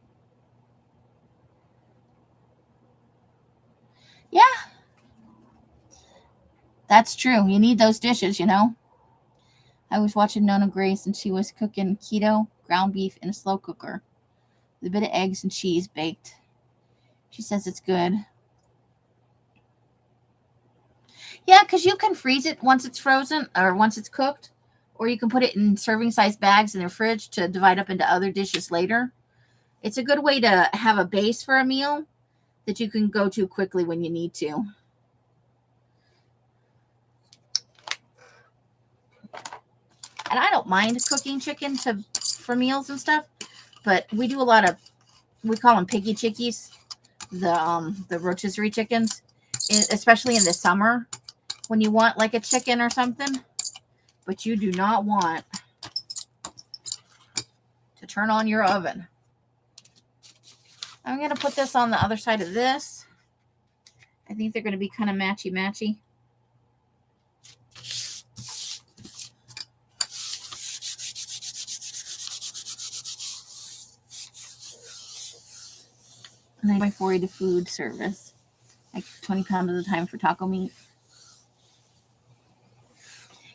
Yeah. That's true. You need those dishes, you know. I was watching Nona Grace, and she was cooking keto ground beef in a slow cooker with a bit of eggs and cheese baked. She says it's good. Yeah, because you can freeze it once it's frozen or once it's cooked, or you can put it in serving size bags in the fridge to divide up into other dishes later. It's a good way to have a base for a meal that you can go to quickly when you need to. And I don't mind cooking chicken for meals and stuff, but we do a lot of, we call them piggy chickies, the rotisserie chickens, especially in the summer when you want like a chicken or something, but you do not want to turn on your oven. I'm going to put this on the other side of this. I think they're going to be kind of matchy-matchy. And then by 40 to food service, like 20 pounds at a time for taco meat.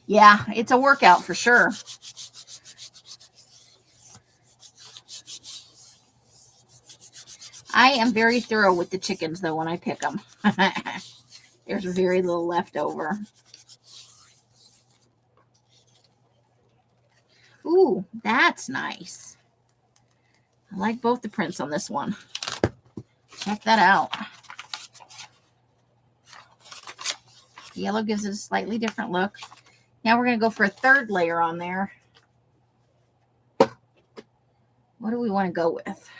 Yeah, it's a workout for sure. I am very thorough with the chickens, though, when I pick them. There's very little left over. Ooh, that's nice. I like both the prints on this one. Check that out. The yellow gives it a slightly different look. Now we're going to go for a third layer on there. What do we want to go with?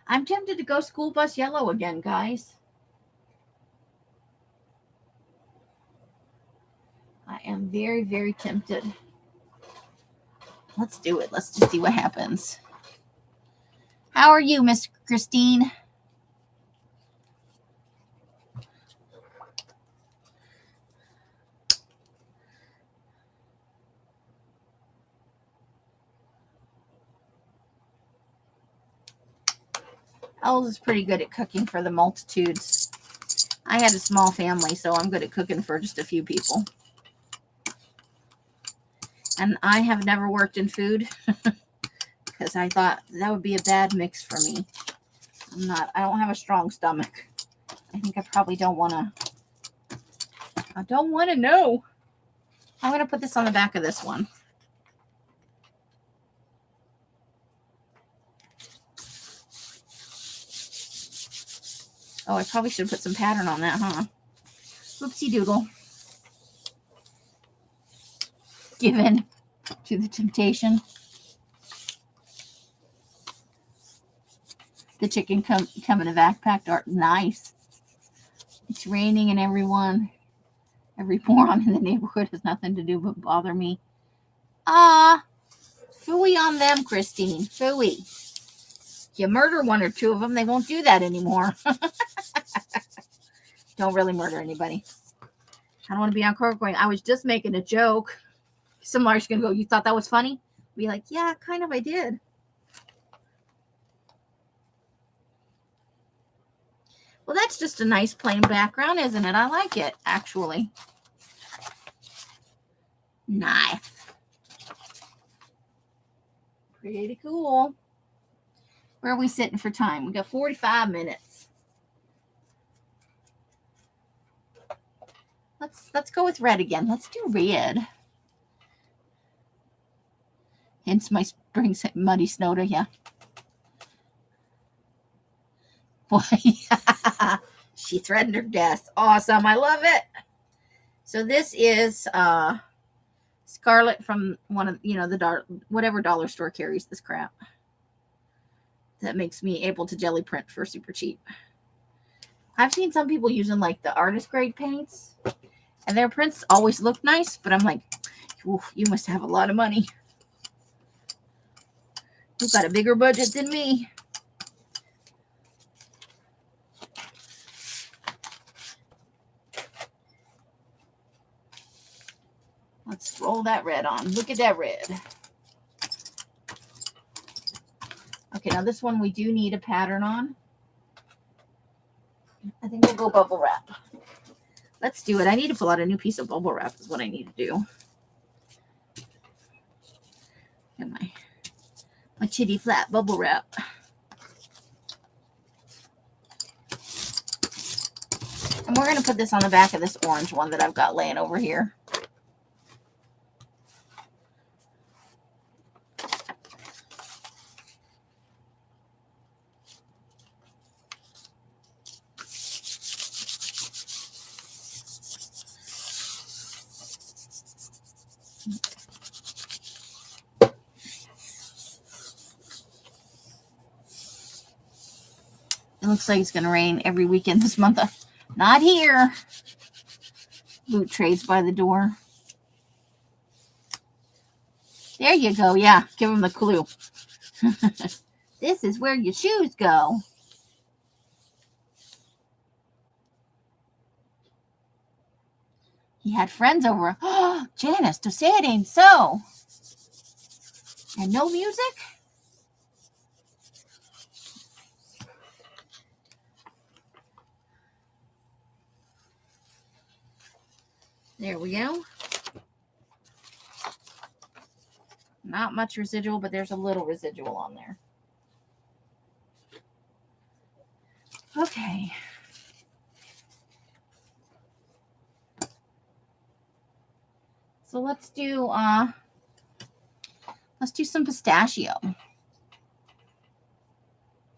I'm tempted to go school bus yellow again, guys. I am very, very tempted. Let's do it. Let's just see what happens. How are you, Miss Christine? Els is pretty good at cooking for the multitudes. I had a small family, so I'm good at cooking for just a few people. And I have never worked in food because I thought that would be a bad mix for me. I don't have a strong stomach. I think I probably don't want to. I don't want to know. I'm going to put this on the back of this one. Oh, I probably should have put some pattern on that, huh? Oopsie doodle. Given to the temptation. The chicken come in a backpack. Nice. It's raining and every moron in the neighborhood has nothing to do but bother me. Phooey on them, Christine. Phooey. If you murder one or two of them, they won't do that anymore. Don't really murder anybody. I don't want to be on court going, I was just making a joke. Some Larry's going to go, you thought that was funny? Be like, yeah, kind of, I did. Well, that's just a nice plain background, isn't it? I like it, actually. Nice. Pretty cool. Where are we sitting for time? We got 45 minutes. Let's go with red again. Let's do red. Hence my spring muddy snow to you. Boy, she threatened her death. Awesome. I love it. So this is Scarlet from one of, whatever dollar store carries this crap. That makes me able to jelly print for super cheap. I've seen some people using like the artist grade paints, and their prints always look nice, but I'm like, oof, you must have a lot of money. You've got a bigger budget than me. Let's roll that red on. Look at that red. Okay, now this one we do need a pattern on. I think we'll go bubble wrap. Let's do it. I need to pull out a new piece of bubble wrap is what I need to do. Get my chitty flat bubble wrap. And we're going to put this on the back of this orange one that I've got laying over here. It looks like it's going to rain every weekend this month. Not here. Boot trays by the door. There you go. Yeah, give them the clue. This is where your shoes go. He had friends over. Oh, Janice, to say it ain't so. And no music? There we go. Not much residual, but there's a little residual on there. Okay. So let's do some pistachio.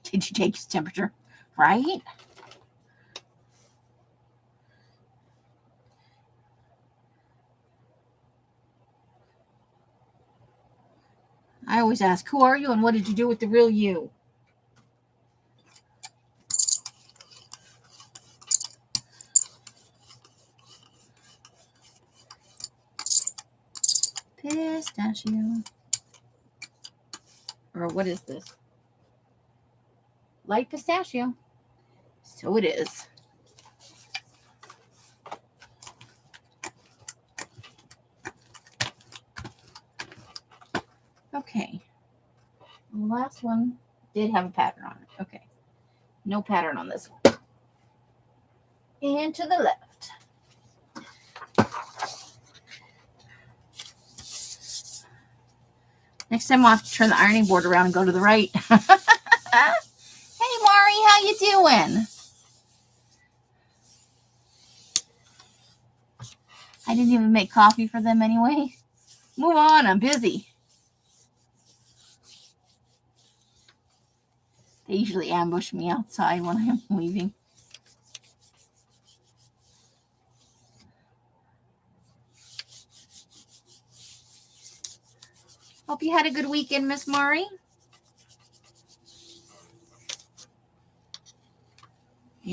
Did you take his temperature? Right? I always ask, who are you and what did you do with the real you? Pistachio. Or what is this? Light pistachio. So it is. Okay. The last one did have a pattern on it. Okay. No pattern on this one. And to the left. Next time I'll have to turn the ironing board around and go to the right. Hey, Mari, how you doing? I didn't even make coffee for them anyway. Move on, I'm busy. They usually ambush me outside when I'm leaving. Hope you had a good weekend, Miss Mari.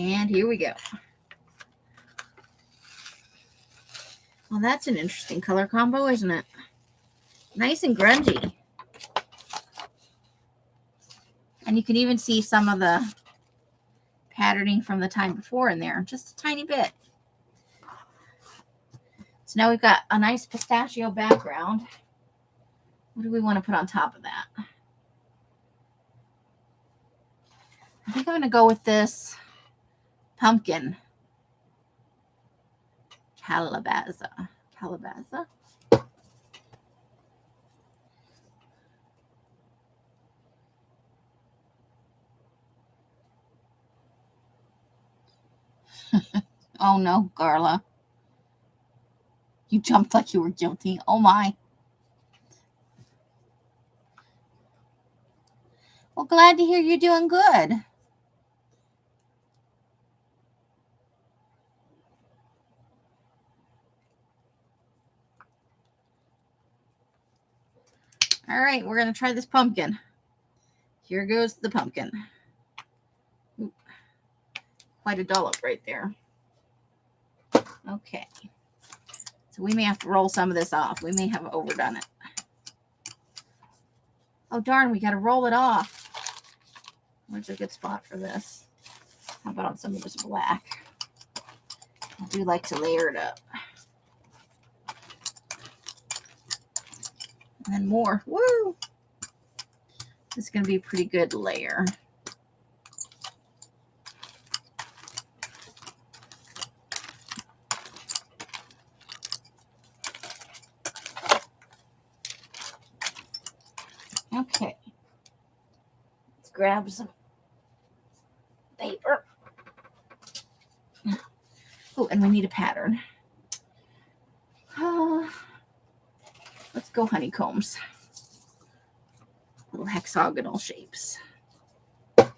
And here we go. Well, that's an interesting color combo, isn't it? Nice and grungy. And you can even see some of the patterning from the time before in there, just a tiny bit. So now we've got a nice pistachio background. What do we want to put on top of that? I think I'm going to go with this pumpkin calabaza. Calabaza? Oh no, Garla. You jumped like you were guilty. Oh my. Well, glad to hear you're doing good. All right, we're going to try this pumpkin. Here goes the pumpkin. Ooh, quite a dollop right there. Okay. So we may have to roll some of this off. We may have overdone it. Oh, darn, we got to roll it off. Where's a good spot for this? How about on some of this black? I do like to layer it up. And then more. Woo! This is going to be a pretty good layer. Okay. Let's grab some paper. Oh, and we need a pattern. Let's go honeycombs. Little hexagonal shapes. Okay.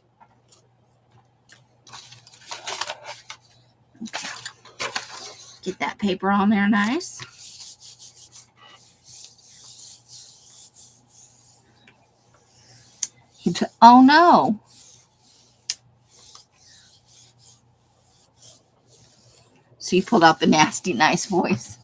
Get that paper on there nice. Oh no. So you pulled out the nasty nice voice.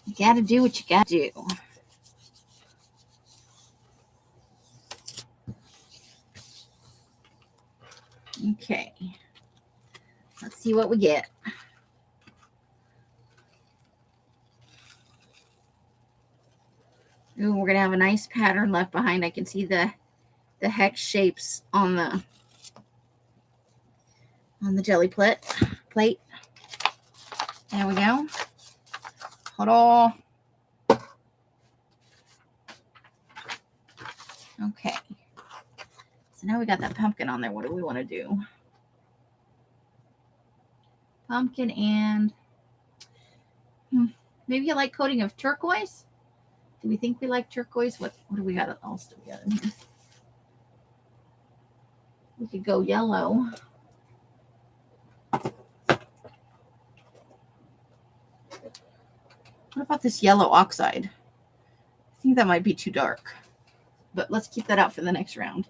You gotta do what you gotta do. Okay. Let's see what we get. Ooh, we're gonna have a nice pattern left behind. I can see the hex shapes on the jelly plate. There we go. Hold on. Okay. So now we got that pumpkin on there. What do we want to do? Pumpkin and maybe a light coating of turquoise. Do we think we like turquoise? What do we got else? Do we got in here? We could go yellow. What about this yellow oxide? I think that might be too dark, but let's keep that out for the next round.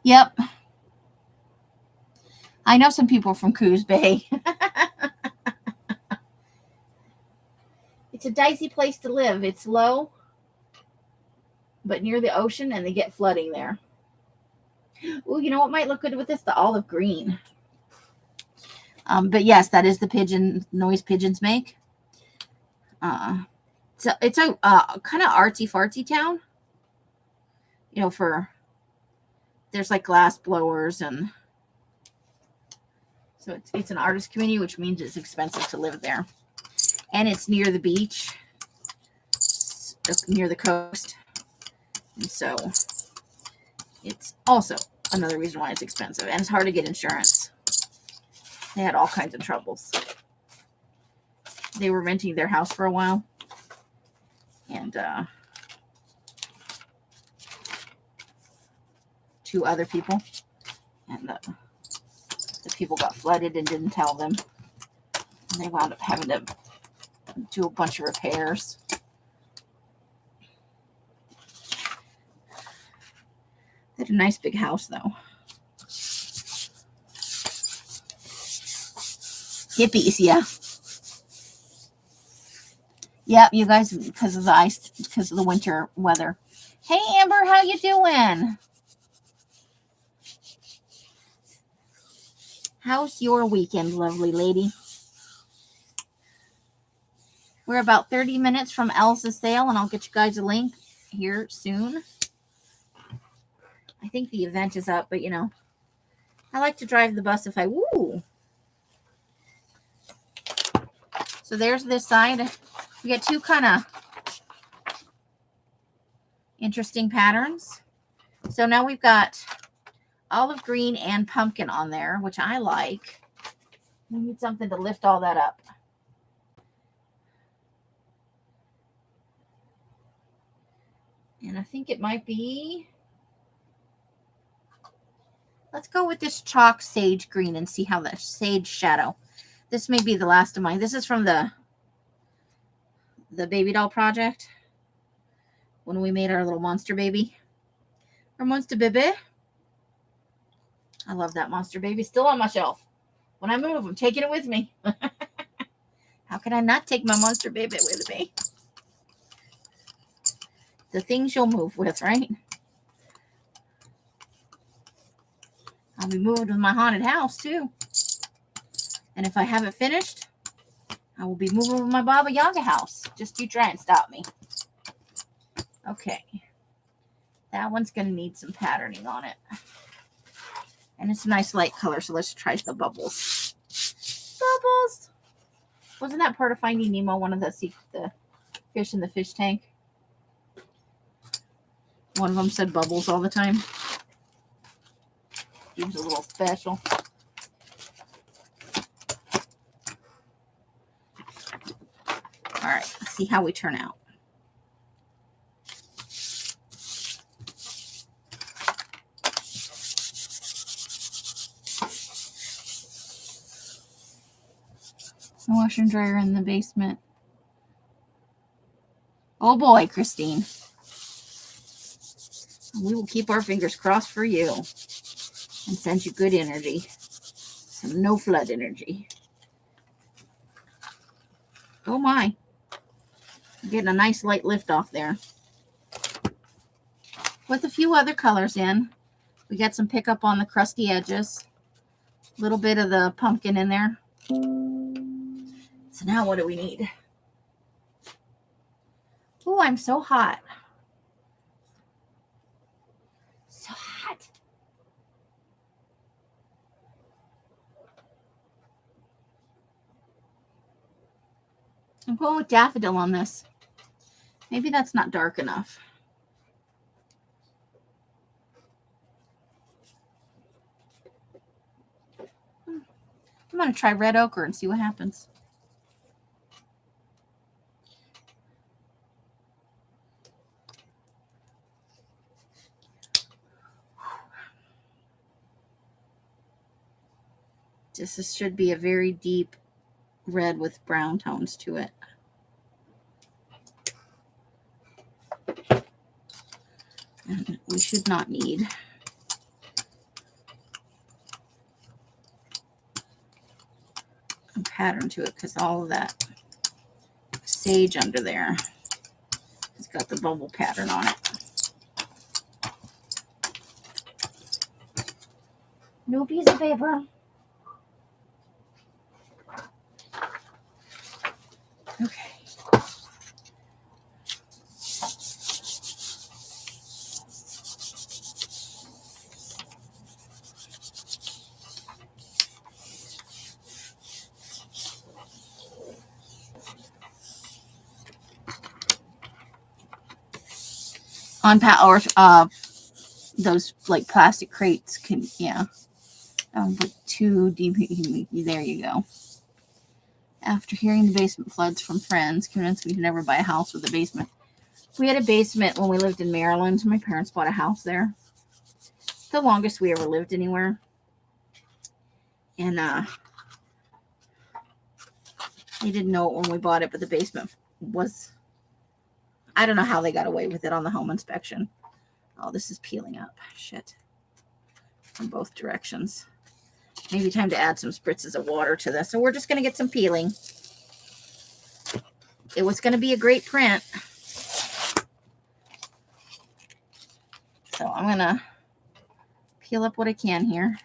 Yep. I know some people from Coos Bay. It's a dicey place to live. It's low, but near the ocean, and they get flooding there. Oh, you know what might look good with this? The olive green. But yes, that is the noise pigeons make. So it's a kind of artsy fartsy town. You know, there's like glass blowers, and so it's an artist community, which means it's expensive to live there. And it's near the beach, near the coast. And so it's also another reason why it's expensive. And it's hard to get insurance. They had all kinds of troubles. They were renting their house for a while. And 2 other people. And the people got flooded and didn't tell them. And they wound up having to do a bunch of repairs. They had a nice big house, though. Hippies, yeah. Yep, you guys, because of the ice, because of the winter weather. Hey, Amber, how you doing? How's your weekend, lovely lady? We're about 30 minutes from Elsa's sale, and I'll get you guys a link here soon. I think the event is up, but, you know, I like to drive the bus if I... Woo! So there's this side. We got 2 kind of interesting patterns. So now we've got olive green and pumpkin on there, which I like. We need something to lift all that up. And I think it might be... Let's go with this chalk sage green and see how the sage shadow. This may be the last of mine. This is from the baby doll project when we made our little monster baby. Our monster baby. I love that monster baby. Still on my shelf. When I move, I'm taking it with me. How can I not take my monster baby with me? The things you'll move with, right? I'll be moving with my haunted house, too. And if I haven't finished, I will be moving with my Baba Yaga house. Just you try and stop me. Okay. That one's going to need some patterning on it. And it's a nice light color, so let's try the bubbles. Bubbles! Wasn't that part of Finding Nemo, one of the fish in the fish tank? One of them said bubbles all the time. He was a little special. All right, let's see how we turn out. The washer and dryer in the basement. Oh boy, Christine. We will keep our fingers crossed for you and send you good energy. Some no flood energy. Oh my. Getting a nice light lift off there. With a few other colors in. We got some pickup on the crusty edges. A little bit of the pumpkin in there. So now what do we need? Oh, I'm so hot. So hot. I'm going with daffodil on this. Maybe that's not dark enough. I'm going to try red ochre and see what happens. This should be a very deep red with brown tones to it. And we should not need a pattern to it because all of that sage under there has got the bubble pattern on it. No piece of paper. Okay. On those like plastic crates can, yeah. But too deep. There you go. After hearing the basement floods from friends, convinced me to never buy a house with a basement. We had a basement when we lived in Maryland. My parents bought a house there. the longest we ever lived anywhere. And they didn't know it when we bought it, but the basement was, I don't know how they got away with it on the home inspection. Oh, this is peeling up. Shit. From both directions. Maybe time to add some spritzes of water to this. So we're just going to get some peeling. It was going to be a great print. So I'm going to peel up what I can here.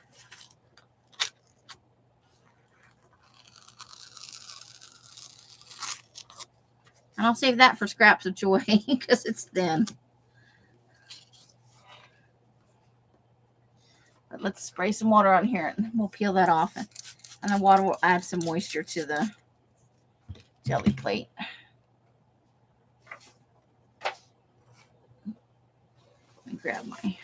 And I'll save that for scraps of joy because it's thin. But let's spray some water on here and we'll peel that off. And the water will add some moisture to the jelly plate. Let me grab my...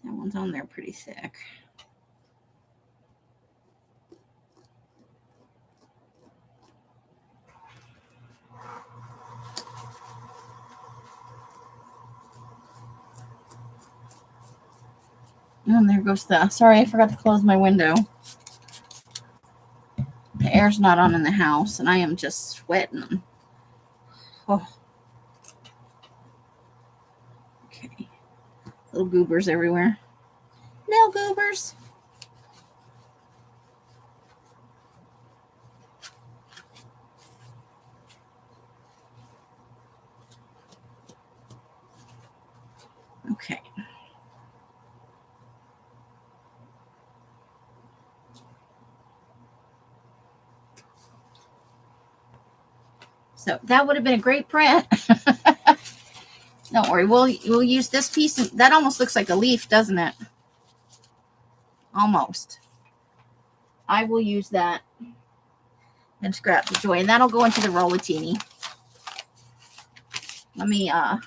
That one's on there pretty thick. And there goes the... Sorry, I forgot to close my window. The air's not on in the house, and I am just sweating. Oh. Okay. Little goobers everywhere. No goobers. Okay. So that would have been a great print. Don't worry, we'll use this piece. That almost looks like a leaf, doesn't it? Almost. I will use that and scraps of joy, and that'll go into the rollatini. Let me, I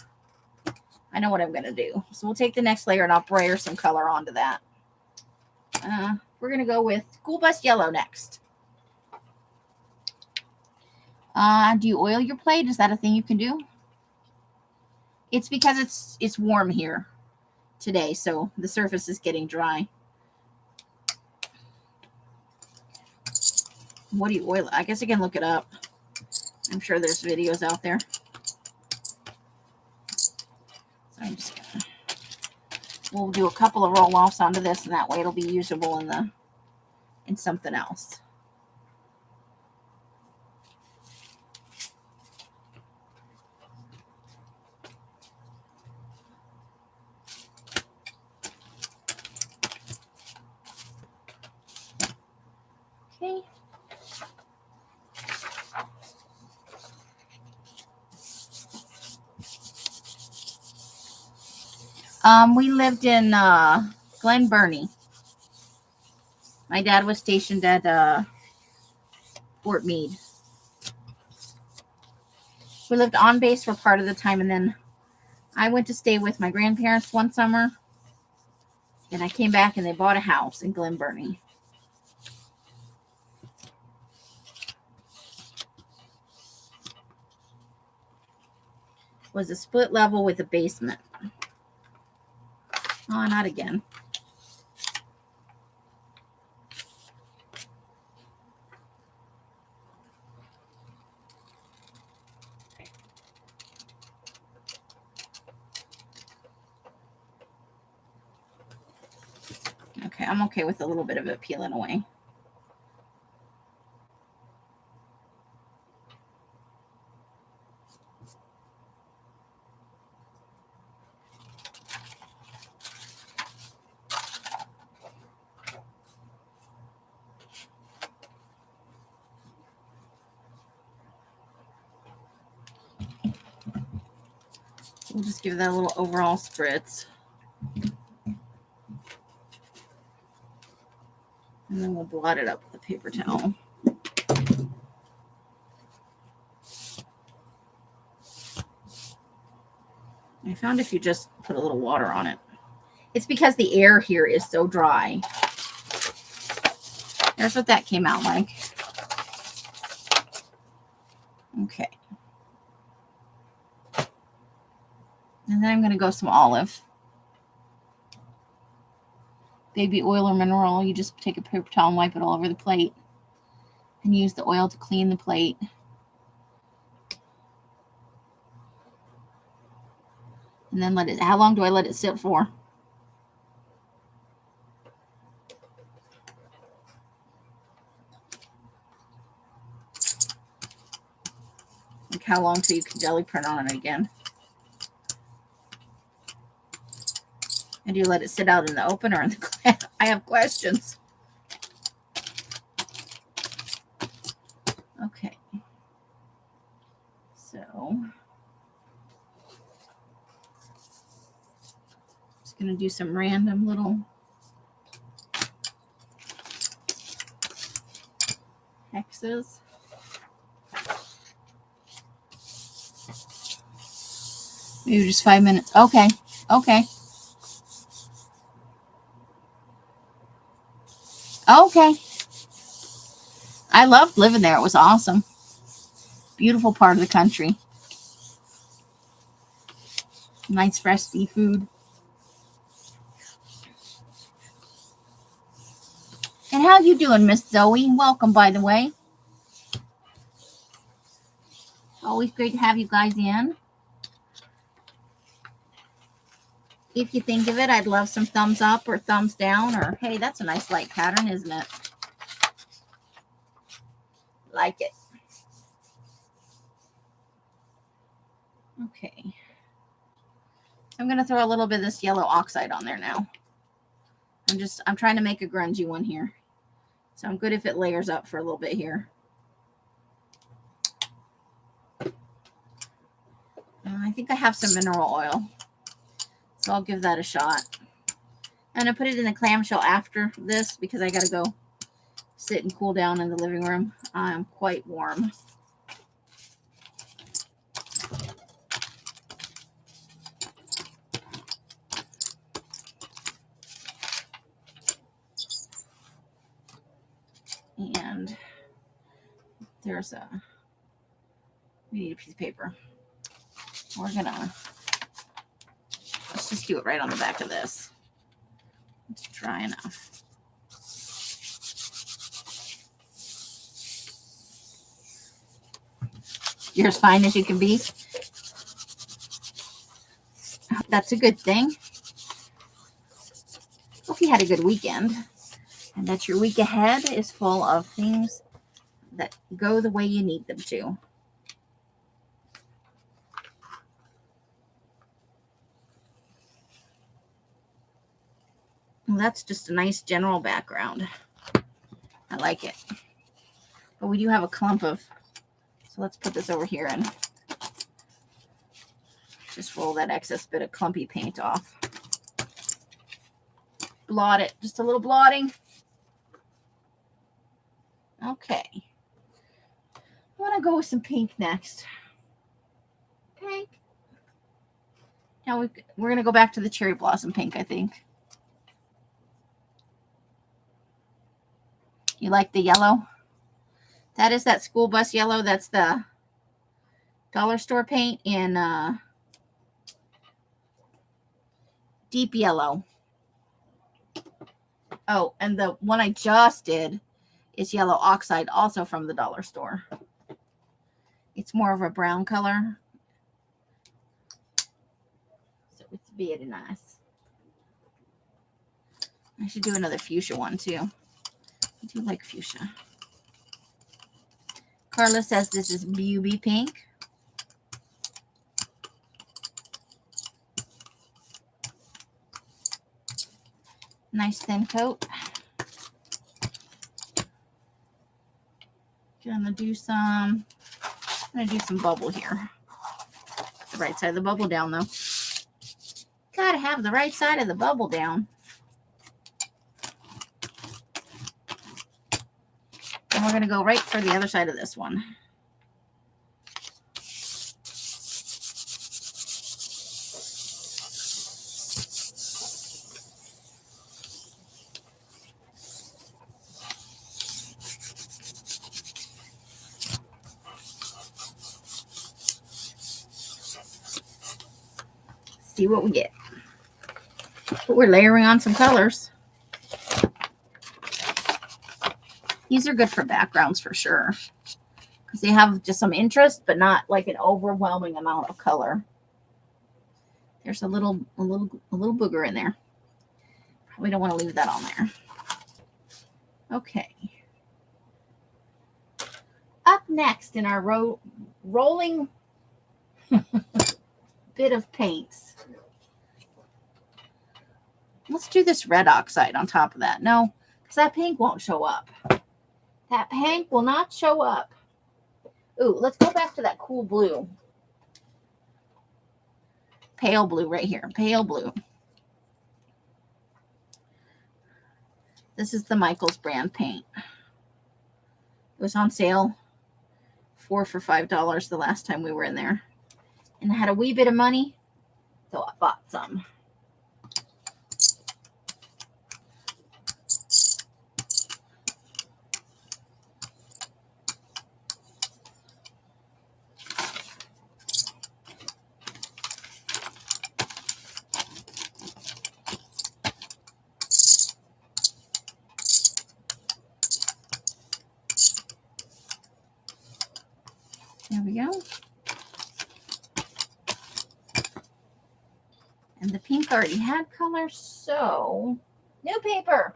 know what I'm going to do. So we'll take the next layer and I'll brayer some color onto that. We're going to go with School Bus Yellow next. Do you oil your plate? Is that a thing you can do? It's because it's warm here today, so the surface is getting dry. What do you oil? I guess I can look it up. I'm sure there's videos out there. So I'm just gonna, we'll do a couple of roll-offs onto this, and that way it'll be usable in something else. Okay. We lived in Glen Burnie. My dad was stationed at Fort Meade. We lived on base for part of the time, and then I went to stay with my grandparents one summer. And I came back, and they bought a house in Glen Burnie. It was a split level with a basement. Oh, not again. Okay, I'm okay with a little bit of it peeling away. We'll just give that a little overall spritz. And then we'll blot it up with a paper towel. I found if you just put a little water on it. It's because the air here is so dry. There's what that came out like. Okay. And then I'm going to go some olive. Baby oil or mineral. You just take a paper towel and wipe it all over the plate. And use the oil to clean the plate. And then let it, how long do I let it sit for? Like how long till you can jelly print on it again? And do you let it sit out in the open or in the glass? I have questions. Okay. So, just going to do some random little hexes. Maybe just 5 minutes. Okay. Okay. Okay. I loved living there. It was awesome. Beautiful part of the country. Nice fresh seafood. And how you doing, Miss Zoe? Welcome, by the way. Always great to have you guys in. If you think of it, I'd love some thumbs up or thumbs down. Or, hey, that's a nice light pattern, isn't it? Like it. Okay. I'm going to throw a little bit of this yellow oxide on there now. I'm trying to make a grungy one here. So I'm good if it layers up for a little bit here. I think I have some mineral oil. So I'll give that a shot. I'm going to put it in the clamshell after this because I got to go sit and cool down in the living room. I'm quite warm. And we need a piece of paper. Let's just do it right on the back of this. It's dry enough. You're as fine as you can be. That's a good thing. Hope you had a good weekend and that your week ahead is full of things that go the way you need them to. Well, that's just a nice general background. I like it. But we do have a clump of, so let's put this over here and just roll that excess bit of clumpy paint off. Blot it, just a little blotting. Okay. I want to go with some pink next. Pink. Now we're going to go back to the cherry blossom pink, I think. You like the yellow? That is that school bus yellow. That's the dollar store paint in deep yellow. Oh, and the one I just did is yellow oxide, also from the dollar store. It's more of a brown color. So it's very nice. I should do another fuchsia one too. I do like fuchsia. Carla says this is Beauty Pink. Nice thin coat. I'm gonna do some bubble here. Put the right side of the bubble down though. Gotta have the right side of the bubble down. And we're gonna go right for the other side of this one. see what we get. But we're layering on some colors. These are good for backgrounds for sure, because they have just some interest, but not like an overwhelming amount of color. There's a little booger in there. Probably don't want to leave that on there. Okay. Up next in our rolling bit of paints. Let's do this red oxide on top of that. No, because that pink won't show up. That pink will not show up. Ooh, let's go back to that cool blue. Pale blue right here. Pale blue. This is the Michaels brand paint. It was on sale 4 for $5 the last time we were in there. And I had a wee bit of money, so I bought some. There we go. And the pink already had color, so new paper.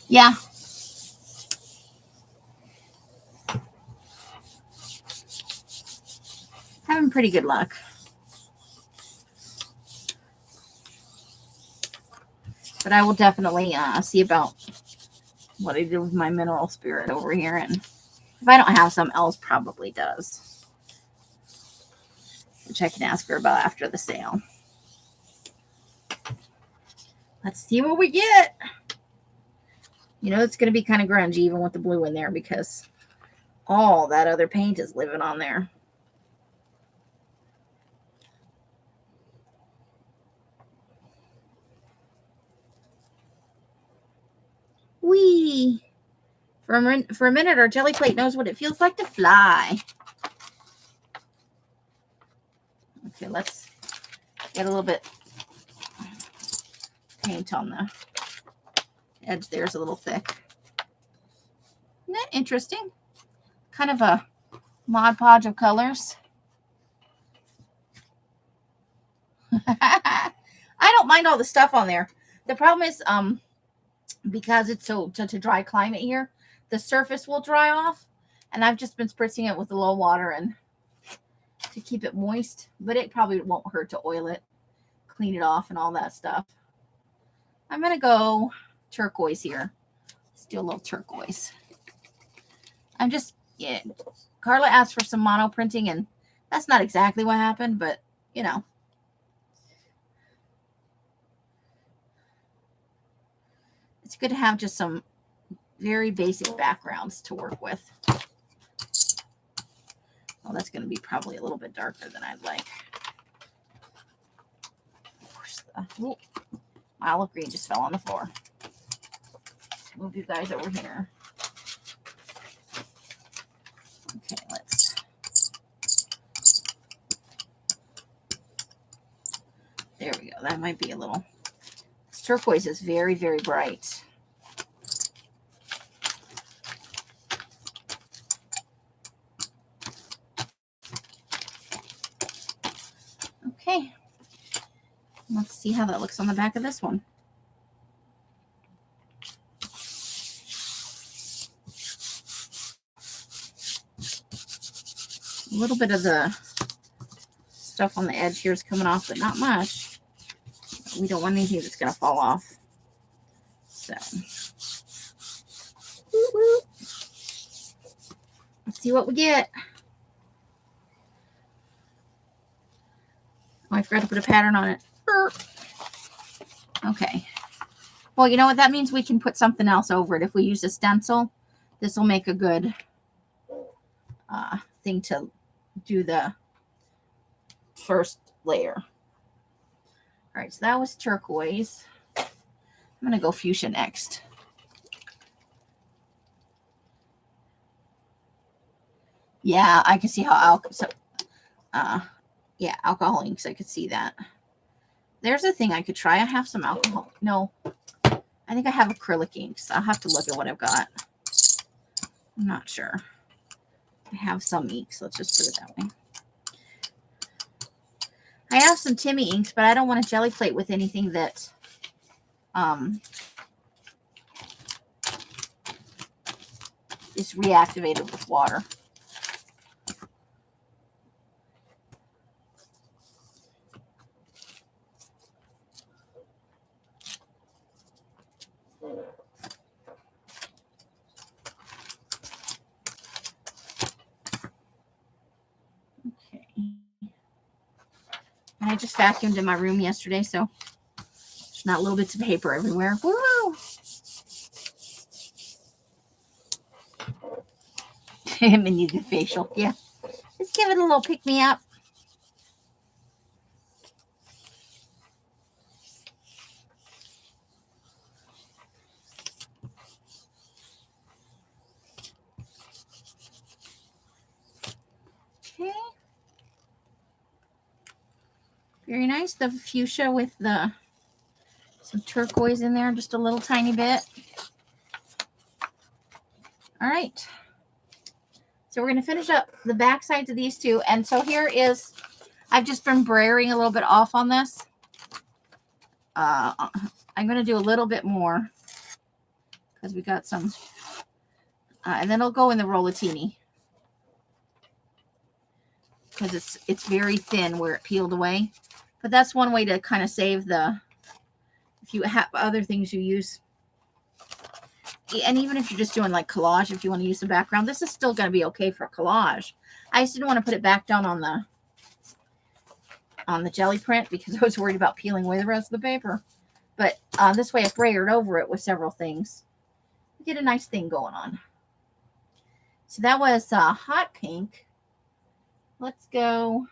Yeah. Having pretty good luck. But I will definitely see about what I did with my mineral spirit over here. And if I don't have some, else probably does. Which I can ask her about after the sale. Let's see what we get. You know, it's going to be kind of grungy even with the blue in there, because all that other paint is living on there. Whee! For a minute, our jelly plate knows what it feels like to fly. Okay, let's get a little bit paint on the edge there. Is a little thick. Isn't that interesting? Kind of a Mod Podge of colors. I don't mind all the stuff on there. The problem is, because it's such a dry climate here, the surface will dry off, and I've just been spritzing it with a little water and to keep it moist, but it probably won't hurt to oil it, clean it off, and all that stuff. I'm gonna go turquoise here. Let's do a little turquoise. I'm just, yeah, Carla asked for some mono printing, and that's not exactly what happened, but you know. It's good to have just some very basic backgrounds to work with. Oh, that's going to be probably a little bit darker than I'd like. Oh, my olive green just fell on the floor. Move you guys over here. Okay, let's. There we go. That might be a little. This turquoise is very, very bright. Okay, let's see how that looks on the back of this one. A little bit of the stuff on the edge here is coming off, but not much. We don't want anything that's going to fall off. So, let's see what we get. Oh, I forgot to put a pattern on it. Okay. Well, you know what? That means we can put something else over it. If we use a stencil, this will make a good thing to do the first layer. All right, so that was turquoise. I'm going to go fuchsia next. Yeah, I can see how yeah, alcohol inks. I could see that. There's a thing I could try. I have some alcohol. No, I think I have acrylic inks. I'll have to look at what I've got. I'm not sure. I have some inks. Let's just put it that way. I have some Timmy inks, but I don't want to jelly plate with anything that is reactivated with water. Okay. And I just vacuumed in my room yesterday, so there's not little bits of paper everywhere. Woo! Him and the facial. Yeah. Let's give it a little pick me up. Okay. Very nice. The fuchsia with some turquoise in there, just a little tiny bit. All right. So we're going to finish up the back sides of these two. And so here is, I've just been brayering a little bit off on this. I'm going to do a little bit more because we got some, and then it'll go in the rollatini because it's very thin where it peeled away. But that's one way to kind of save if you have other things you use. And even if you're just doing like collage, if you want to use the background, this is still going to be okay for collage. I just didn't want to put it back down on the jelly print because I was worried about peeling away the rest of the paper. But this way I brayered over it with several things. We get a nice thing going on. So that was hot pink. Let's go.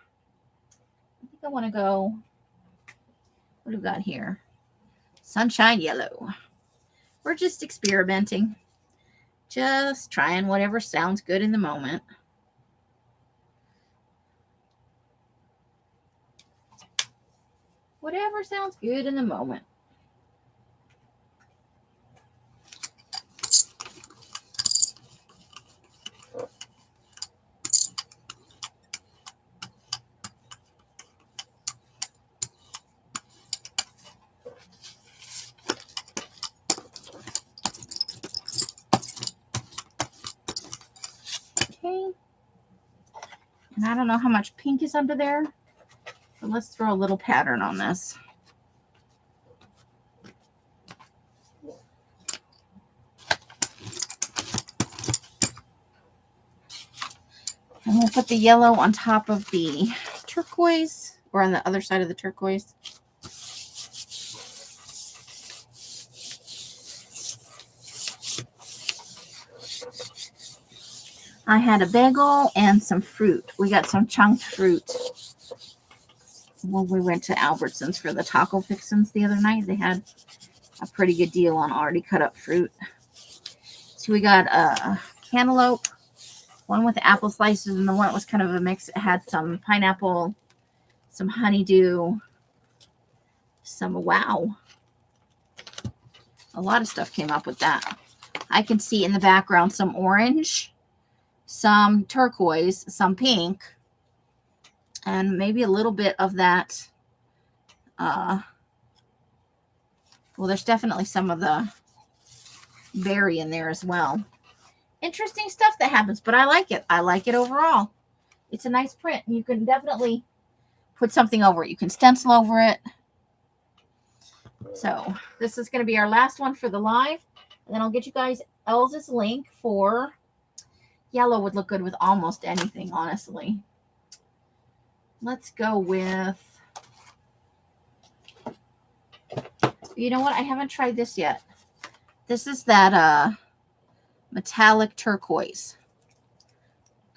I think I want to go. What do we got here? Sunshine yellow. We're just experimenting. Just trying whatever sounds good in the moment. Whatever sounds good in the moment. Okay. And I don't know how much pink is under there, but let's throw a little pattern on this. And we'll put the yellow on top of the turquoise, or on the other side of the turquoise. I had a bagel and some fruit. We got some chunked fruit when we went to Albertsons for the taco fixins the other night. They had a pretty good deal on already cut up fruit. So we got a cantaloupe, one with apple slices, and the one that was kind of a mix. It had some pineapple, some honeydew, some wow. A lot of stuff came up with that. I can see in the background some orange, some turquoise, some pink, and maybe a little bit of that. Well, there's definitely some of the berry in there as well. Interesting stuff that happens, but I like it. I like it overall. It's a nice print. You can definitely put something over it. You can stencil over it. So this is going to be our last one for the live. And then I'll get you guys Elsa's link for yellow. Would look good with almost anything, honestly. Let's go with, you know what? I haven't tried this yet. This is that metallic turquoise.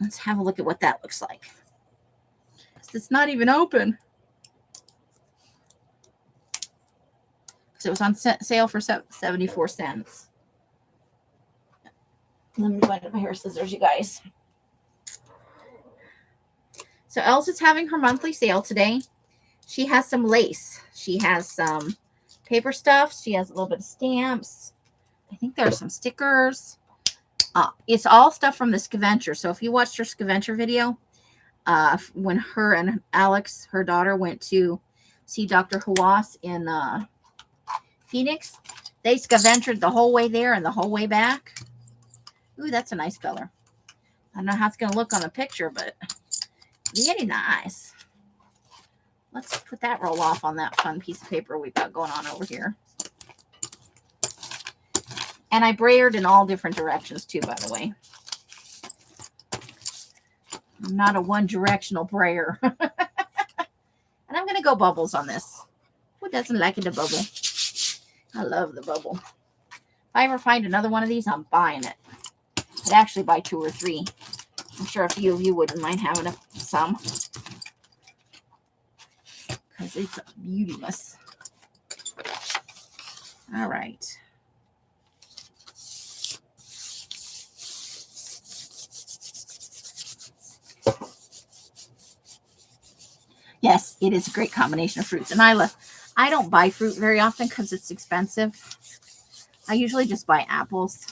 Let's have a look at what that looks like. It's not even open. It was on sale for 74 cents. Let me find a pair of scissors, you guys. So Elsa's having her monthly sale today. She has some lace. She has some paper stuff. She has a little bit of stamps. I think there are some stickers. It's all stuff from the Scaventure. So if you watched her Scaventure video, when her and Alex, her daughter, went to see Dr. Hawass in Phoenix, they Scaventured the whole way there and the whole way back. Ooh, that's a nice color. I don't know how it's going to look on the picture, but really nice. Let's put that roll off on that fun piece of paper we got going on over here. And I brayered in all different directions too, by the way. I'm not a one-directional brayer. And I'm going to go bubbles on this. Who doesn't like it, a bubble? I love the bubble. If I ever find another one of these, I'm buying it. I'd actually buy 2 or 3. I'm sure a few of you wouldn't mind having some. Because it's beautiful. All right. Yes, it is a great combination of fruits. And I don't buy fruit very often because it's expensive. I usually just buy apples.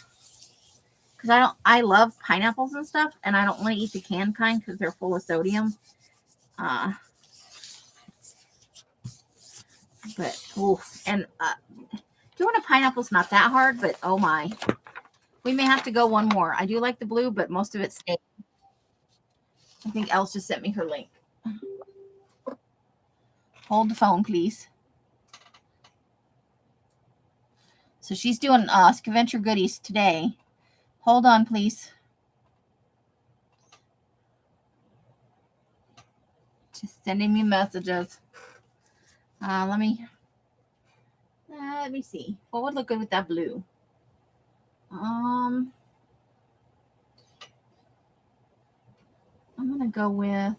Because I love pineapples and stuff, and I don't want to eat the canned kind because they're full of sodium. Doing a pineapple's not that hard, but oh my. We may have to go one more. I do like the blue, but most of it's stayed. I think Els just sent me her link. Hold the phone, please. So she's doing Scaventure goodies today. Hold on, please. Just sending me messages. Let me see. What would look good with that blue? I'm gonna go with.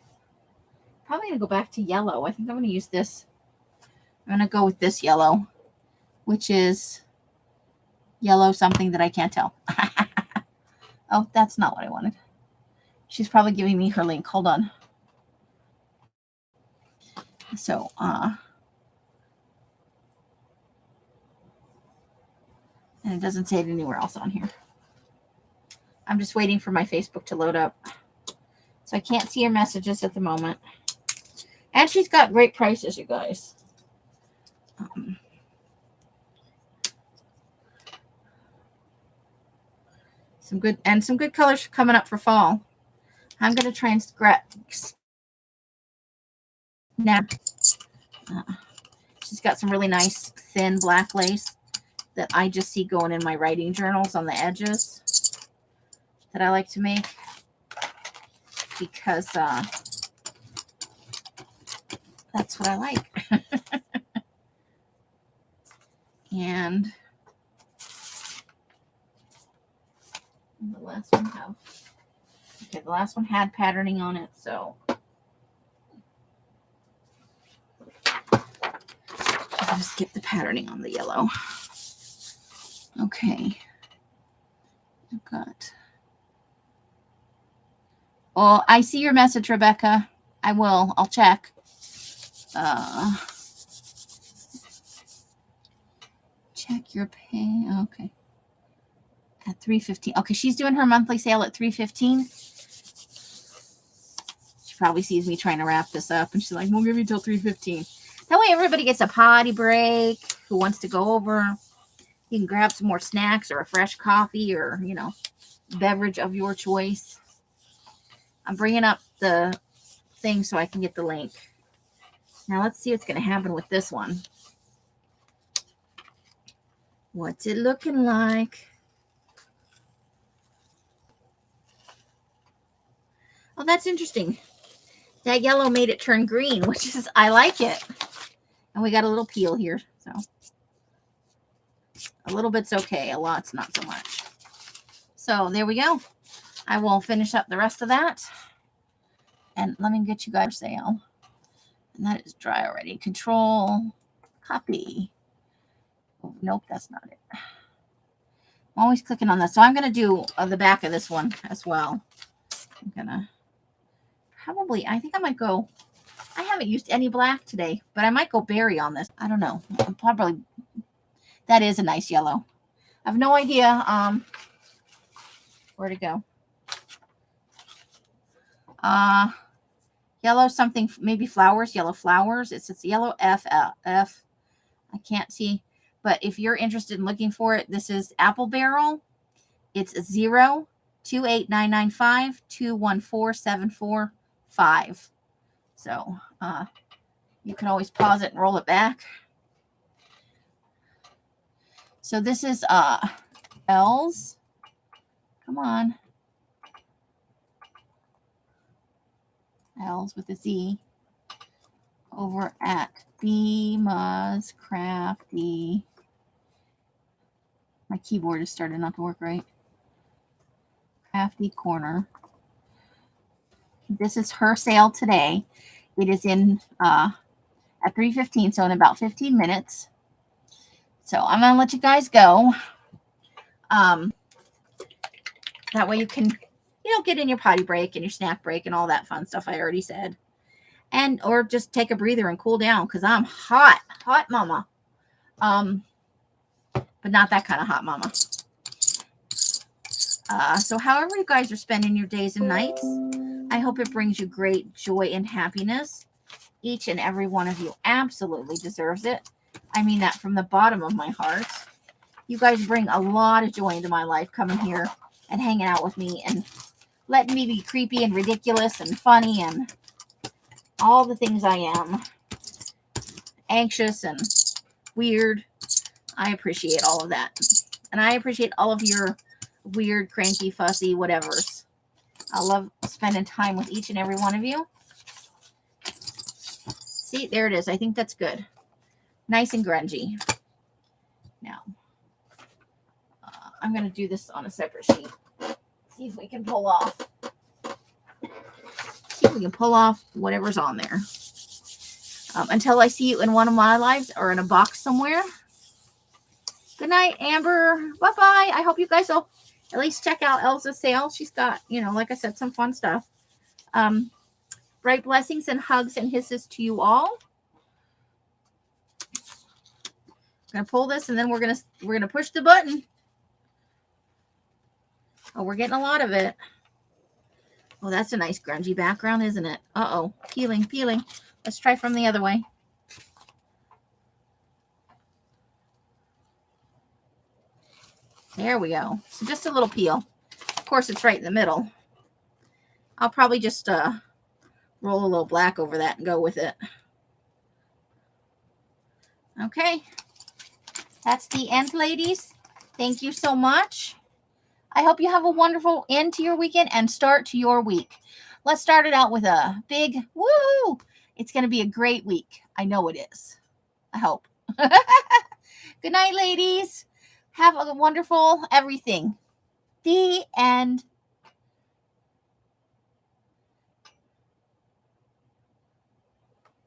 Probably gonna go back to yellow. I think I'm gonna use this. I'm gonna go with this yellow, which is yellow something that I can't tell. Oh, that's not what I wanted. She's probably giving me her link. Hold on. So, and it doesn't say it anywhere else on here. I'm just waiting for my Facebook to load up. So I can't see her messages at the moment. And she's got great prices, you guys. Some good colors coming up for fall. I'm going to try and snap. She's got some really nice thin black lace that I just see going in my writing journals on the edges that I like to make because that's what I like. And the last one had patterning on it, so I'll just skip the patterning on the yellow. Okay. I've got. Oh, I see your message, Rebecca. I will. I'll check. Check your pay. Okay. At 3:15. Okay, she's doing her monthly sale at 3:15. She probably sees me trying to wrap this up, and she's like, "We'll give you till 3:15." That way, everybody gets a potty break. Who wants to go over? You can grab some more snacks or a fresh coffee or beverage of your choice. I'm bringing up the thing so I can get the link. Now let's see what's going to happen with this one. What's it looking like? Oh, that's interesting. That yellow made it turn green, which is, I like it. And we got a little peel here, so a little bit's okay. A lot's not so much. So there we go. I will finish up the rest of that. And let me get you guys sale. And that is dry already. Control, copy. Nope, that's not it. I'm always clicking on that. So I'm going to do the back of this one as well. I'm going to probably, I think I might go, I haven't used any black today, but I might go berry on this. I don't know. Probably, that is a nice yellow. I have no idea where to go. Yellow something, maybe flowers, yellow flowers. It's yellow F. I can't see. But if you're interested in looking for it, this is Apple Barrel. It's 0289952147445. So you can always pause it and roll it back. So this is L's. Come on. L's with a Z. Over at Beema's Crafty. My keyboard is starting not to work right. Crafty Corner. This is her sale today. It is in at 3:15, so in about 15 minutes. So I'm gonna let you guys go. That way you can, get in your potty break and your snack break and all that fun stuff I already said. And or just take a breather and cool down because I'm hot mama. But not that kind of hot mama. So however you guys are spending your days and nights, I hope it brings you great joy and happiness. Each and every one of you absolutely deserves it. I mean that from the bottom of my heart. You guys bring a lot of joy into my life coming here and hanging out with me and letting me be creepy and ridiculous and funny and all the things I am. Anxious and weird. I appreciate all of that. And I appreciate all of your weird, cranky, fussy, whatevers. I love spending time with each and every one of you. See, there it is. I think that's good. Nice and grungy. Now, I'm going to do this on a separate sheet. See if we can pull off. See if we can pull off whatever's on there. Until I see you in one of my lives or in a box somewhere. Good night, Amber. Bye-bye. I hope you guys will at least check out Elsa's sale. She's got, like I said, some fun stuff. Bright blessings and hugs and hisses to you all. I'm gonna pull this and then we're gonna push the button. Oh, we're getting a lot of it. Oh, that's a nice grungy background, isn't it? Uh-oh. Peeling. Let's try from the other way. There we go. So just a little peel. Of course, it's right in the middle. I'll probably just roll a little black over that and go with it. Okay. That's the end, ladies. Thank you so much. I hope you have a wonderful end to your weekend and start to your week. Let's start it out with a big woo. It's going to be a great week. I know it is. I hope. Good night, ladies. Have a wonderful everything. The end.